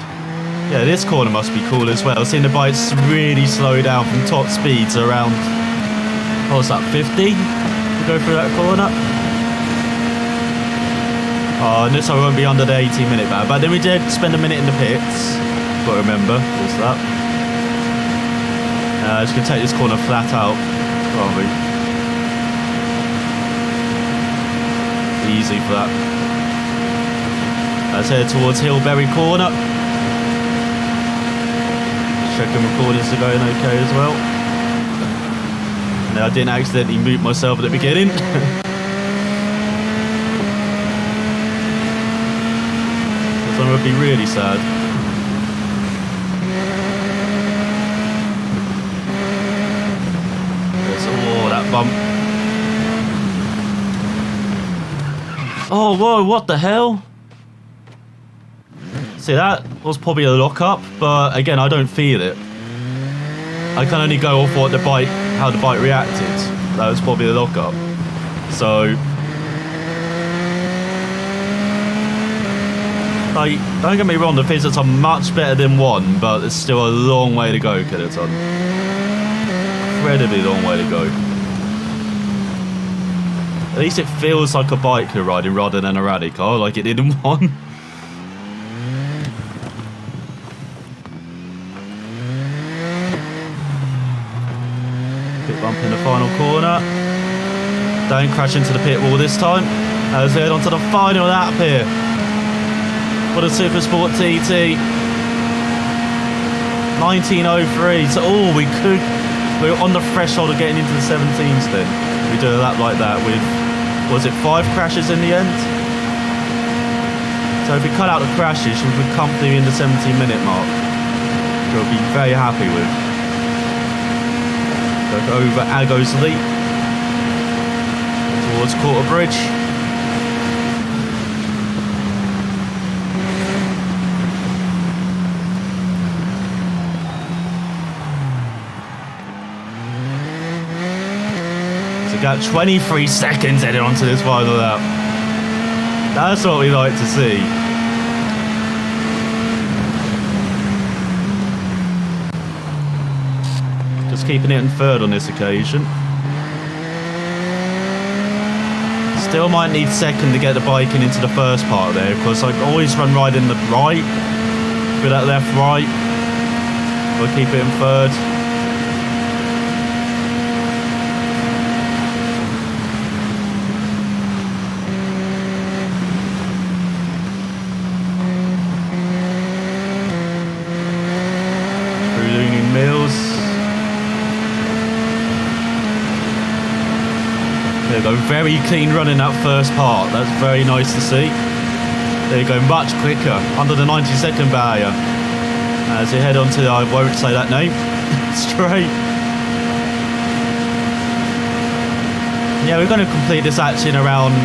Yeah, this corner must be cool as well. Seeing the bikes really slow down from top speed to around... what's that, 50? To go through that corner. Oh, and this I won't be under the 18-minute ban. But then we did spend a minute in the pits. Got to remember, what's that? Just going to take this corner flat out. Probably. Easy for that. Let's head towards Hillberry Corner. Checking recordings are going okay as well. Now I didn't accidentally mute myself at the beginning. That would be really sad. Oh, that bump. Oh, whoa, what the hell? See, that was probably a lock-up, but again, I don't feel it. I can only go off what the bike, how the bike reacted. That was probably a lock-up. So... like, don't get me wrong, the physics are much better than one, but it's still a long way to go, Killaton. Incredibly long way to go. At least it feels like a bike you're riding rather than a rally car, like it did in one. Pit bump in the final corner. Don't crash into the pit wall this time. As we head on to the final lap here. For the Supersport TT 1903. So we're on the threshold of getting into the 17s then. We do a lap like that with, was it 5 crashes in the end? So if we cut out the crashes, we'll be comfortably in the 17-minute mark, which we'll be very happy with. Go over Aggosley towards Quarter Bridge. Got 23 seconds heading onto this final lap. That's what we like to see. Just keeping it in third on this occasion. Still might need second to get the bike into the first part there, because I always run right in the right. With that left right. We'll keep it in third. There you go, very clean run in that first part. That's very nice to see. There you go, much quicker, under the 90-second barrier. As you head on to, I won't say that name, straight. Yeah, we're going to complete this action around,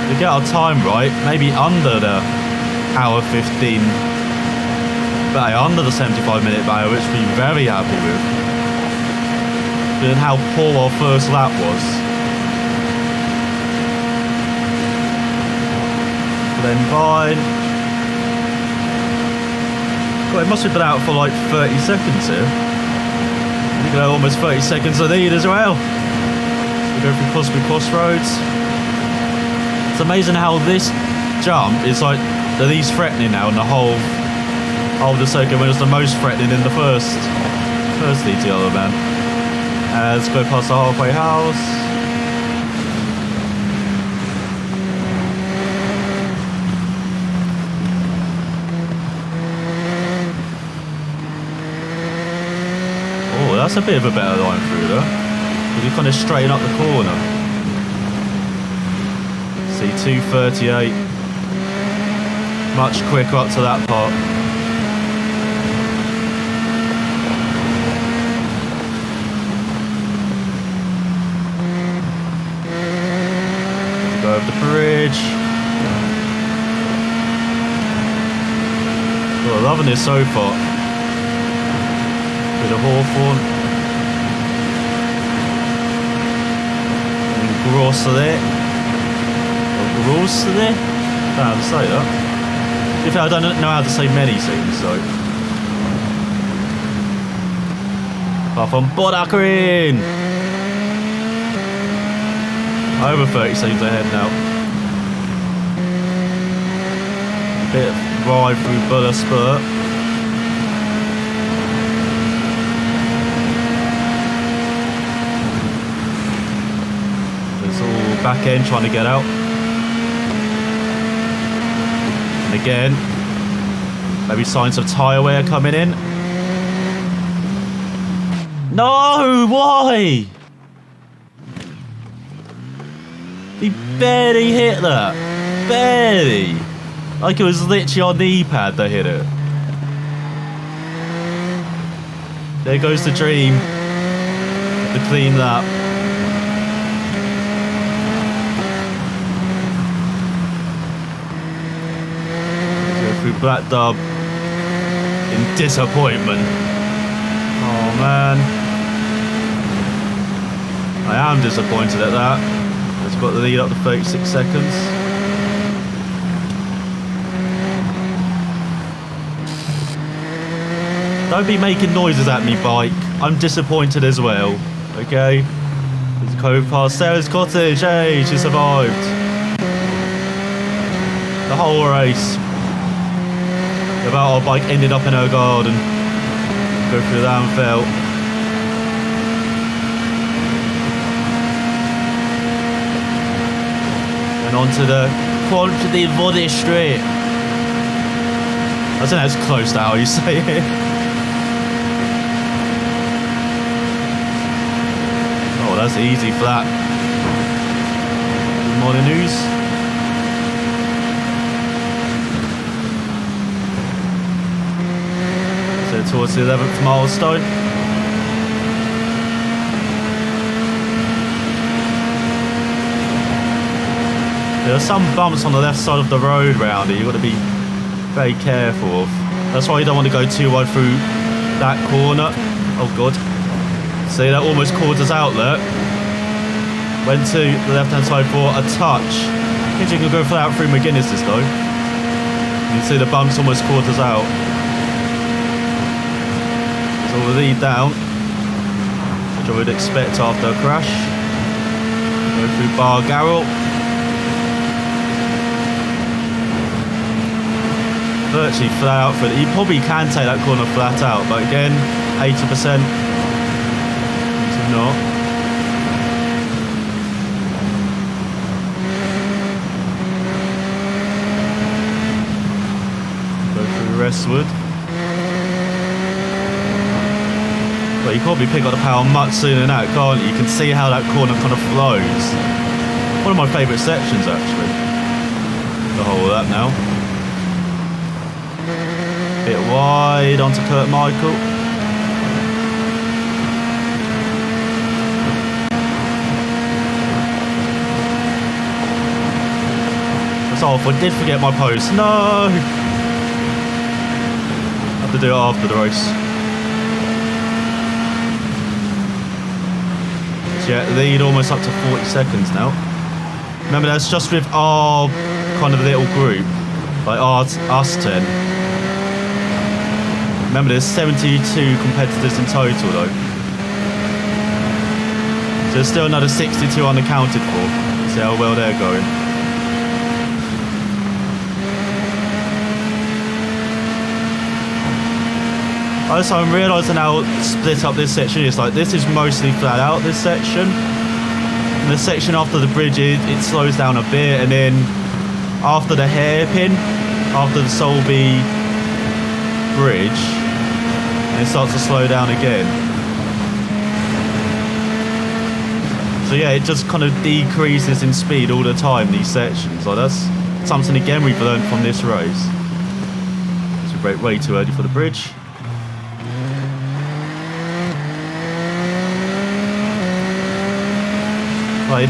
to get our time right, maybe under the hour 15, but under the 75-minute barrier, which we'll be very happy with. And how poor our first lap was. Then Vine. God, it must have been out for like 30 seconds here. I think almost 30 seconds of lead as well. We go through Cosby Crossroads. It's amazing how this jump is like the least threatening now in the whole of the circuit, when it's the most threatening in the first DTR, man. Let's go past the halfway house. Oh, that's a bit of a better line through there. because you kind of straighten up the corner. See, 238. Much quicker up to that part. Go over the bridge. Oh, I'm loving this so far. Bit of Hawthorne. And Grossler. Or Grossler? I don't know how to say that. In fact, I don't know how to say many things, so. Apart from Bodakarin! Over 30 seconds ahead now. Bit of ride through Buller Spurt. It's all back end trying to get out. And again, maybe signs of tyre wear coming in. No, why? He barely hit that. Barely. Like it was literally on the E-pad that hit it. There goes the dream. The clean lap. Go through Black Dub in disappointment. Oh man. I am disappointed at that. It's got the lead up to 36 seconds. Don't be making noises at me, bike. I'm disappointed as well. Okay? There's a cove past Sarah's cottage. Hey, she survived. The whole race. About our bike ended up in her garden. Go through the Anfield. And onto the Quantity Body Street. I don't know, it's close to how you say it. Oh, that's easy flat. Good morning news. So towards the 11th milestone. There are some bumps on the left side of the road round here. You've got to be very careful of. That's why you don't want to go too wide through that corner. Oh god. See, that almost caught us out there. Went to the left hand side for a touch. I think you can go flat out through McGuinness's though. You can see the bumps almost caught us out. So we'll lead down, which I would expect after a crash. Go through Bar Garrel. Virtually flat out for it. You probably can take that corner flat out, but again, 80%. Not. Go through Westwood. But you probably pick up the power much sooner than that, can't you? You can see how that corner kind of flows. One of my favourite sections, actually. The whole of that now. Bit wide onto Kurt Michael. Oh, if I did forget my post. No! I have to do it after the race. So yeah, lead almost up to 40 seconds now. Remember, that's just with our kind of little group. Like us 10. Remember, there's 72 competitors in total though. So there's still another 62 unaccounted for. See how well they're going. Also, I'm realising how split up this section is. Like, this is mostly flat out, this section. And the section after the bridge, it slows down a bit. And then after the hairpin, after the Solby bridge, it starts to slow down again. So yeah, it just kind of decreases in speed all the time, these sections. Like that's something again we've learned from this race. So we brake way too early for the bridge. Like,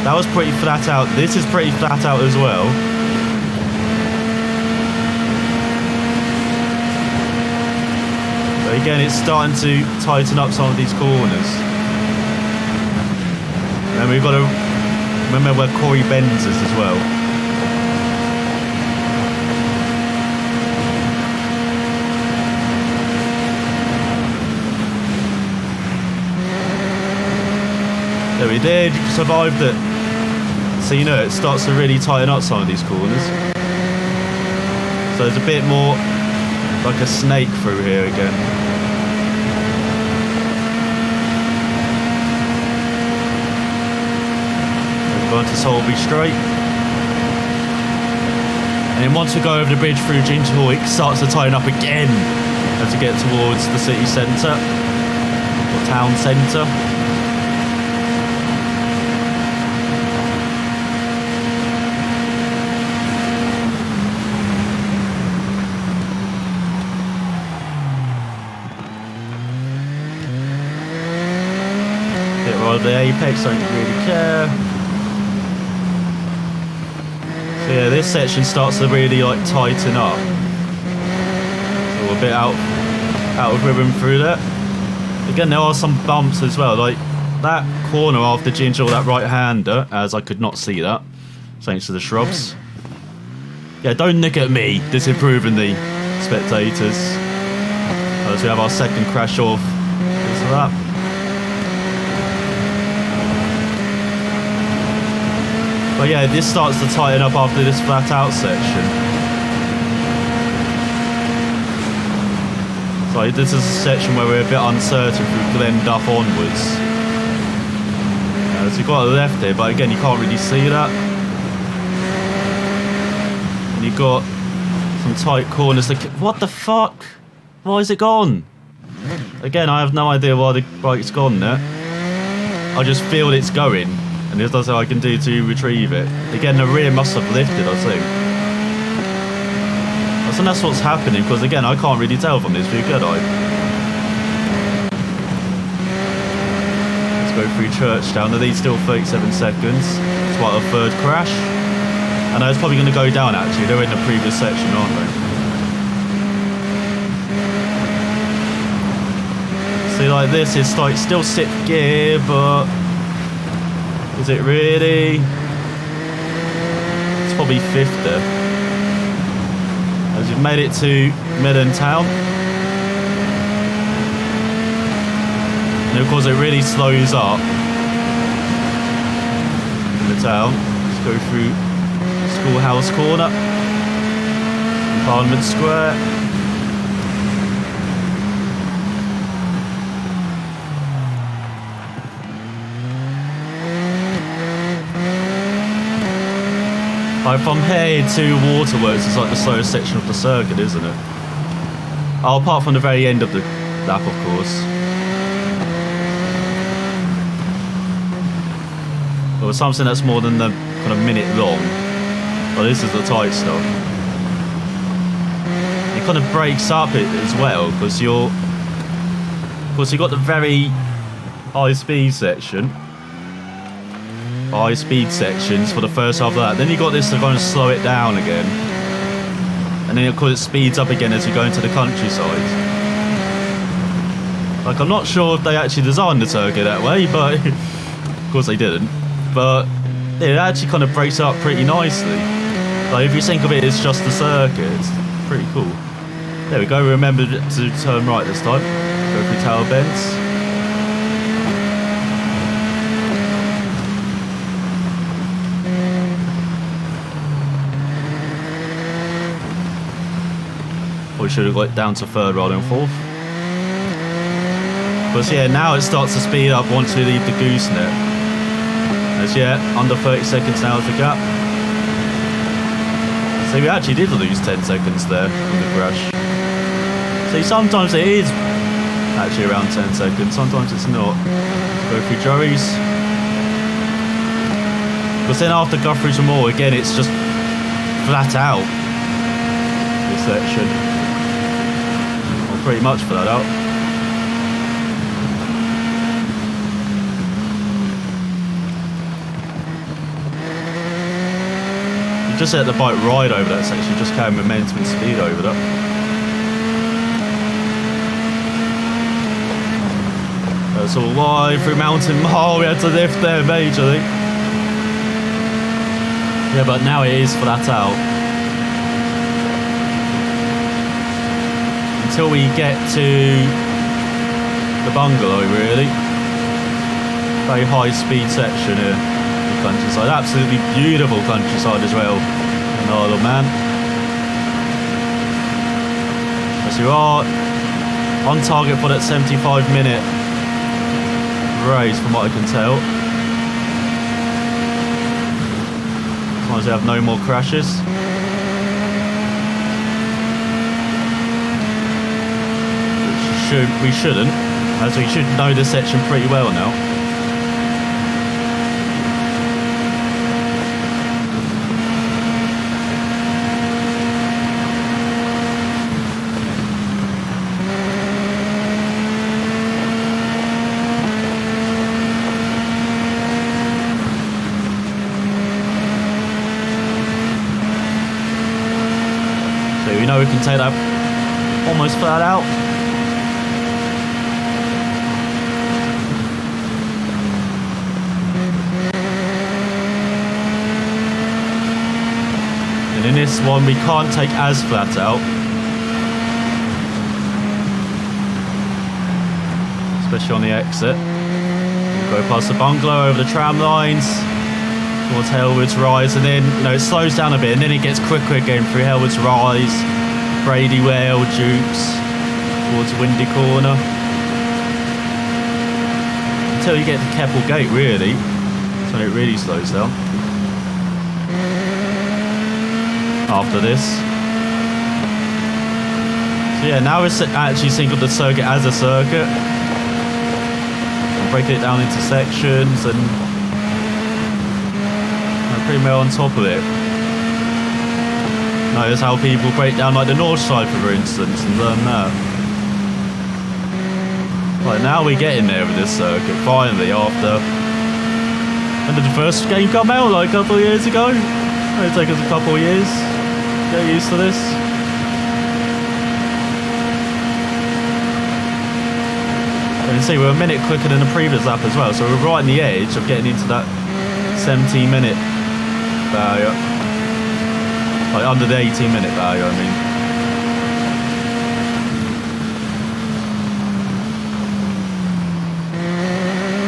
that was pretty flat out. This is pretty flat out as well. But again, it's starting to tighten up some of these corners. And we've got to remember where Corey Bends is as well. There we did, survived it. So you know, it starts to really tighten up some of these corners. So there's a bit more like a snake through here again. We're going to Solby Straight. And then once we go over the bridge through Ginger Hall, it starts to tighten up again as we get towards the city centre, or town centre. The apex, don't really care. So yeah, this section starts to really like tighten up. So we're a bit out of rhythm through that. Again, there are some bumps as well, like that corner after Ginger, that right-hander, as I could not see that, thanks to the shrubs. Yeah, don't look at me disapproving the spectators. As we have our second crash off. Thanks for that. But yeah, this starts to tighten up after this flat out section. So this is a section where we're a bit uncertain through Glen Duff onwards. So you've got a left here, but again you can't really see that. And you've got some tight corners. What the fuck? Why is it gone? Again, I have no idea why the bike's gone there. I just feel it's going. And there's nothing I can do to retrieve it. Again, the rear must have lifted, I think. I think that's what's happening, because again, I can't really tell from this view, could I? Let's go through Churchtown. Now these still 37 seconds. It's like a third crash. And it's probably going to go down, actually. They're in the previous section, aren't they? See, like this, it's like still 6th gear, but... is it really? It's probably 5th there. As you've made it to Midland Town. And of course it really slows up in the town. Let's go through Schoolhouse Corner, Parliament Square. Like from here to Waterworks, it's like the slowest section of the circuit, isn't it? Oh, apart from the very end of the lap, of course. Or something that's more than the kind of minute long. Well, this is the tight stuff. It kind of breaks up it as well, because you're... of course, you've got the very high speed section. High speed sections for the first half of that. Then you got this to kind of slow it down again. And then of course it speeds up again as you go into the countryside. Like, I'm not sure if they actually designed the circuit that way, but of course they didn't. But yeah, it actually kind of breaks up pretty nicely. Like, if you think of it as just the circuit, it's pretty cool. There we go, remember to turn right this time. Go through Tower Bends. We should have got down to 3rd rather than 4th. But yeah, now it starts to speed up once we leave the gooseneck. As yet, under 30 seconds now is the gap. So we actually did lose 10 seconds there in the crash. See, sometimes it is actually around 10 seconds, sometimes it's not. Go through Joey's. Because then after Guthrie to Moore, again, it's just flat out. This section. Well, pretty much flat out. You just let the bike ride over that section, just carry momentum and speed over that. That's all wide through Mountain Mile. We had to lift there majorly. Yeah, but now it is flat out. Until we get to the bungalow, really. Very high speed section here. The countryside. Absolutely beautiful countryside as well in Isle of Man. As you are on target for that 75-minute race, from what I can tell. As long as we have no more crashes. We shouldn't, as we should know this section pretty well now. So we know we can take that almost flat out. And in this one, we can't take as flat out. Especially on the exit. We'll go past the bungalow, over the tram lines, towards Hellwood's Rise, and then, you know, it slows down a bit, and then it gets quicker again through Hellwood's Rise, Brady Well, Dukes, towards Windy Corner. Until you get to Keppel Gate, really. That's when it really slows down. After this. So yeah, now we're actually singled the circuit as a circuit. We're breaking it down into sections and we're pretty well on top of it. Notice how people break down like the north side, for instance, and learn that. Right, now we're getting there with this circuit, finally, after... When did the first game come out? Like a couple of years ago? It'll take us a couple of years. Get used to this. You can see we're a minute quicker than the previous lap as well, so we're right on the edge of getting into that 17-minute barrier. Like under the 18-minute barrier, I mean.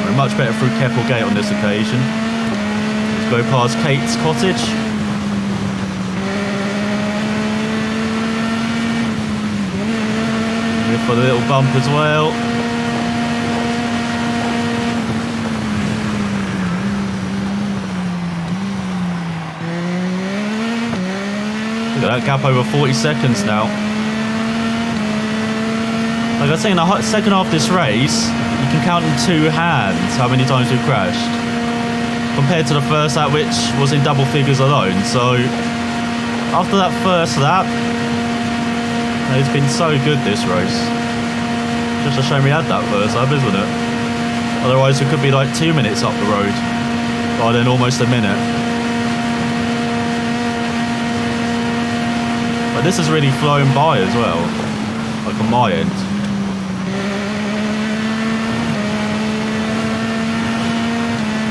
We're much better through Keppel Gate on this occasion. Let's go past Kate's Cottage. For the little bump as well. Look at that gap, over 40 seconds now. Like I was saying, in the second half of this race, you can count in two hands how many times we've crashed. Compared to the first lap, which was in double figures alone. So, after that first lap, it's been so good this race. Just a shame we had that first lap, isn't it? Otherwise we could be like 2 minutes up the road, rather than almost a minute. But this has really flown by as well, like on my end.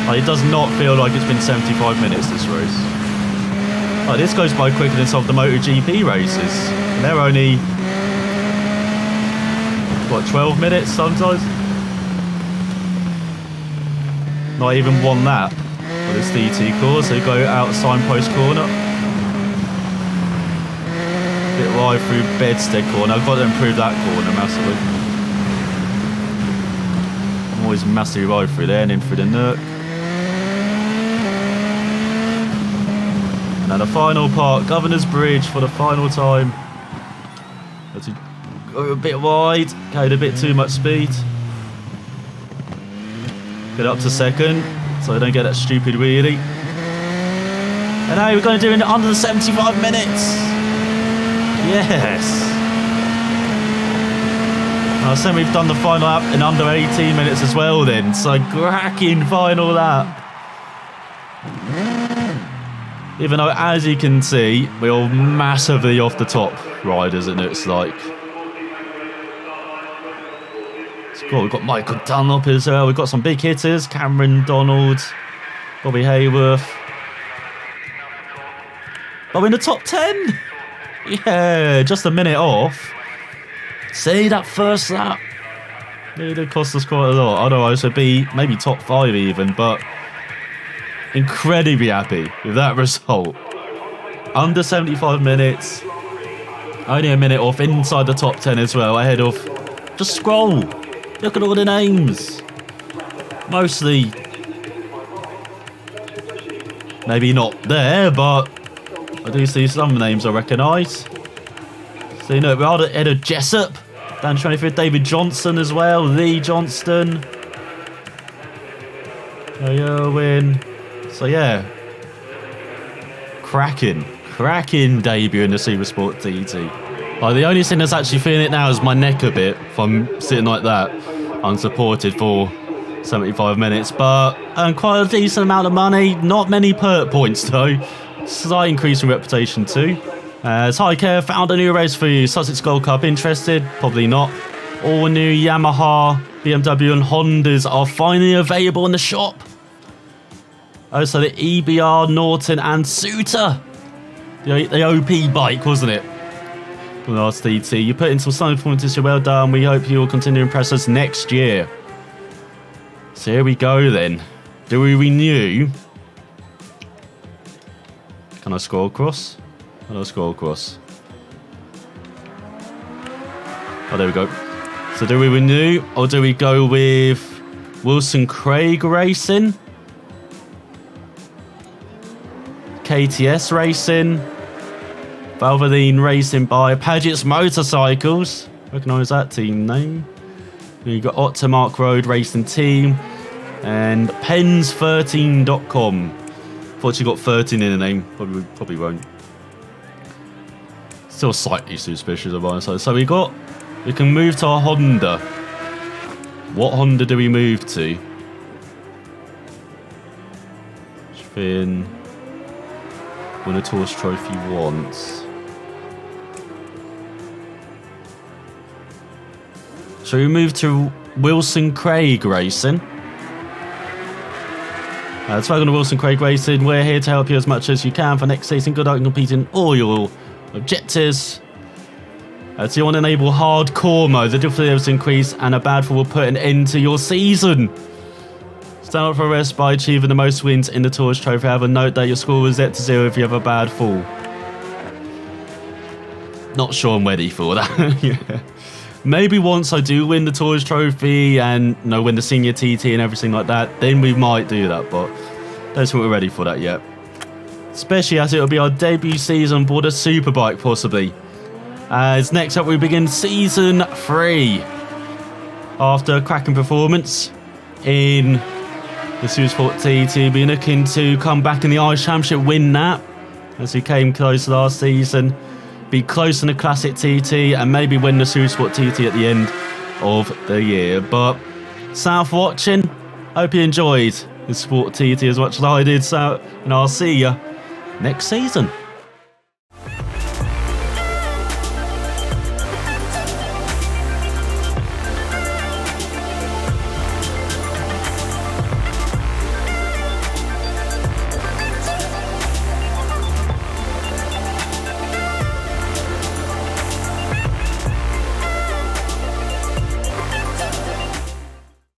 Like, it does not feel like it's been 75 minutes this race. Like, this goes by quicker than some of the MotoGP races. And they're only, what, 12 minutes sometimes? Not even one lap for this TT course. They go out Signpost Corner. Bit wide through Bedstead Corner. I've got to improve that corner massively. I'm always massively wide through there and in through the Nook. Now the final part, Governor's Bridge for the final time. Had to go a bit wide, carried a bit too much speed. Get up to second, so I don't get that stupid wheelie. And now we're going to do it in under 75 minutes. Yes. I think we've done the final lap in under 18 minutes as well then. So cracking final lap. Even though, as you can see, we're all massively off the top riders, it looks like. So we've got Michael Dunlop as well. We've got some big hitters. Cameron Donald, Bobby Hayworth. But we're in the top 10. Yeah, just a minute off. See, that first lap. It did cost us quite a lot. Otherwise, it'd be maybe top 5 even, but incredibly happy with that result. Under 75 minutes. Only a minute off inside the top 10 as well, ahead of... Just scroll. Look at all the names. Mostly... maybe not there, but I do see some names I recognise. So, you know, we're ahead of Jessup. Dan 25th, David Johnson as well. Lee Johnston. Irwin. So, yeah. Cracking debut in the Supersport TT. Like, the only thing that's actually feeling it now is my neck a bit from sitting like that, unsupported for 75 minutes. But quite a decent amount of money. Not many perk points, though. Slight increase in reputation, too. Tyker found a new race for you. Sussex Gold Cup. Interested? Probably not. All new Yamaha, BMW and Hondas are finally available in the shop. Also the EBR, Norton and Suter. The OP bike, wasn't it? From the last TT. You put in some solid performances, you're well done. We hope you will continue to impress us next year. So here we go then. Do we renew? Can I scroll across? How do I scroll across? Oh, there we go. So do we renew or do we go with Wilson Craig Racing? KTS Racing? Valvoline Racing by Paget's Motorcycles. Recognise that team name. Then you've got Ottermark Road Racing Team and Pens13.com. Thought you got 13 in the name. Probably won't. Still slightly suspicious of my side. So we can move to a Honda. What Honda do we move to? Finn won a Tours Trophy once. So we move to Wilson Craig Racing. It's Wagon Wilson Craig Racing. We're here to help you as much as you can for next season. Good luck in completing all your objectives. So you want to enable hardcore mode. The difficulty levels increase and a bad fall will put an end to your season. Stand up for a rest by achieving the most wins in the Tours Trophy. However, note that your score is set to 0 if you have a bad fall. Not sure I'm ready for that. Yeah. Maybe once I do win the Tours Trophy and win the Senior TT and everything like that, then we might do that, but don't think we're ready for that yet. Especially as it will be our debut season aboard a superbike, possibly. As next up we begin Season 3. After a cracking performance in the Supersport TT, we'll be looking to come back in the Irish Championship, win that, as we came close last season. Be close in the Classic TT and maybe win the Supersport TT at the end of the year. But thanks for watching. Hope you enjoyed the Sport TT as much as I did. So, and I'll see you next season.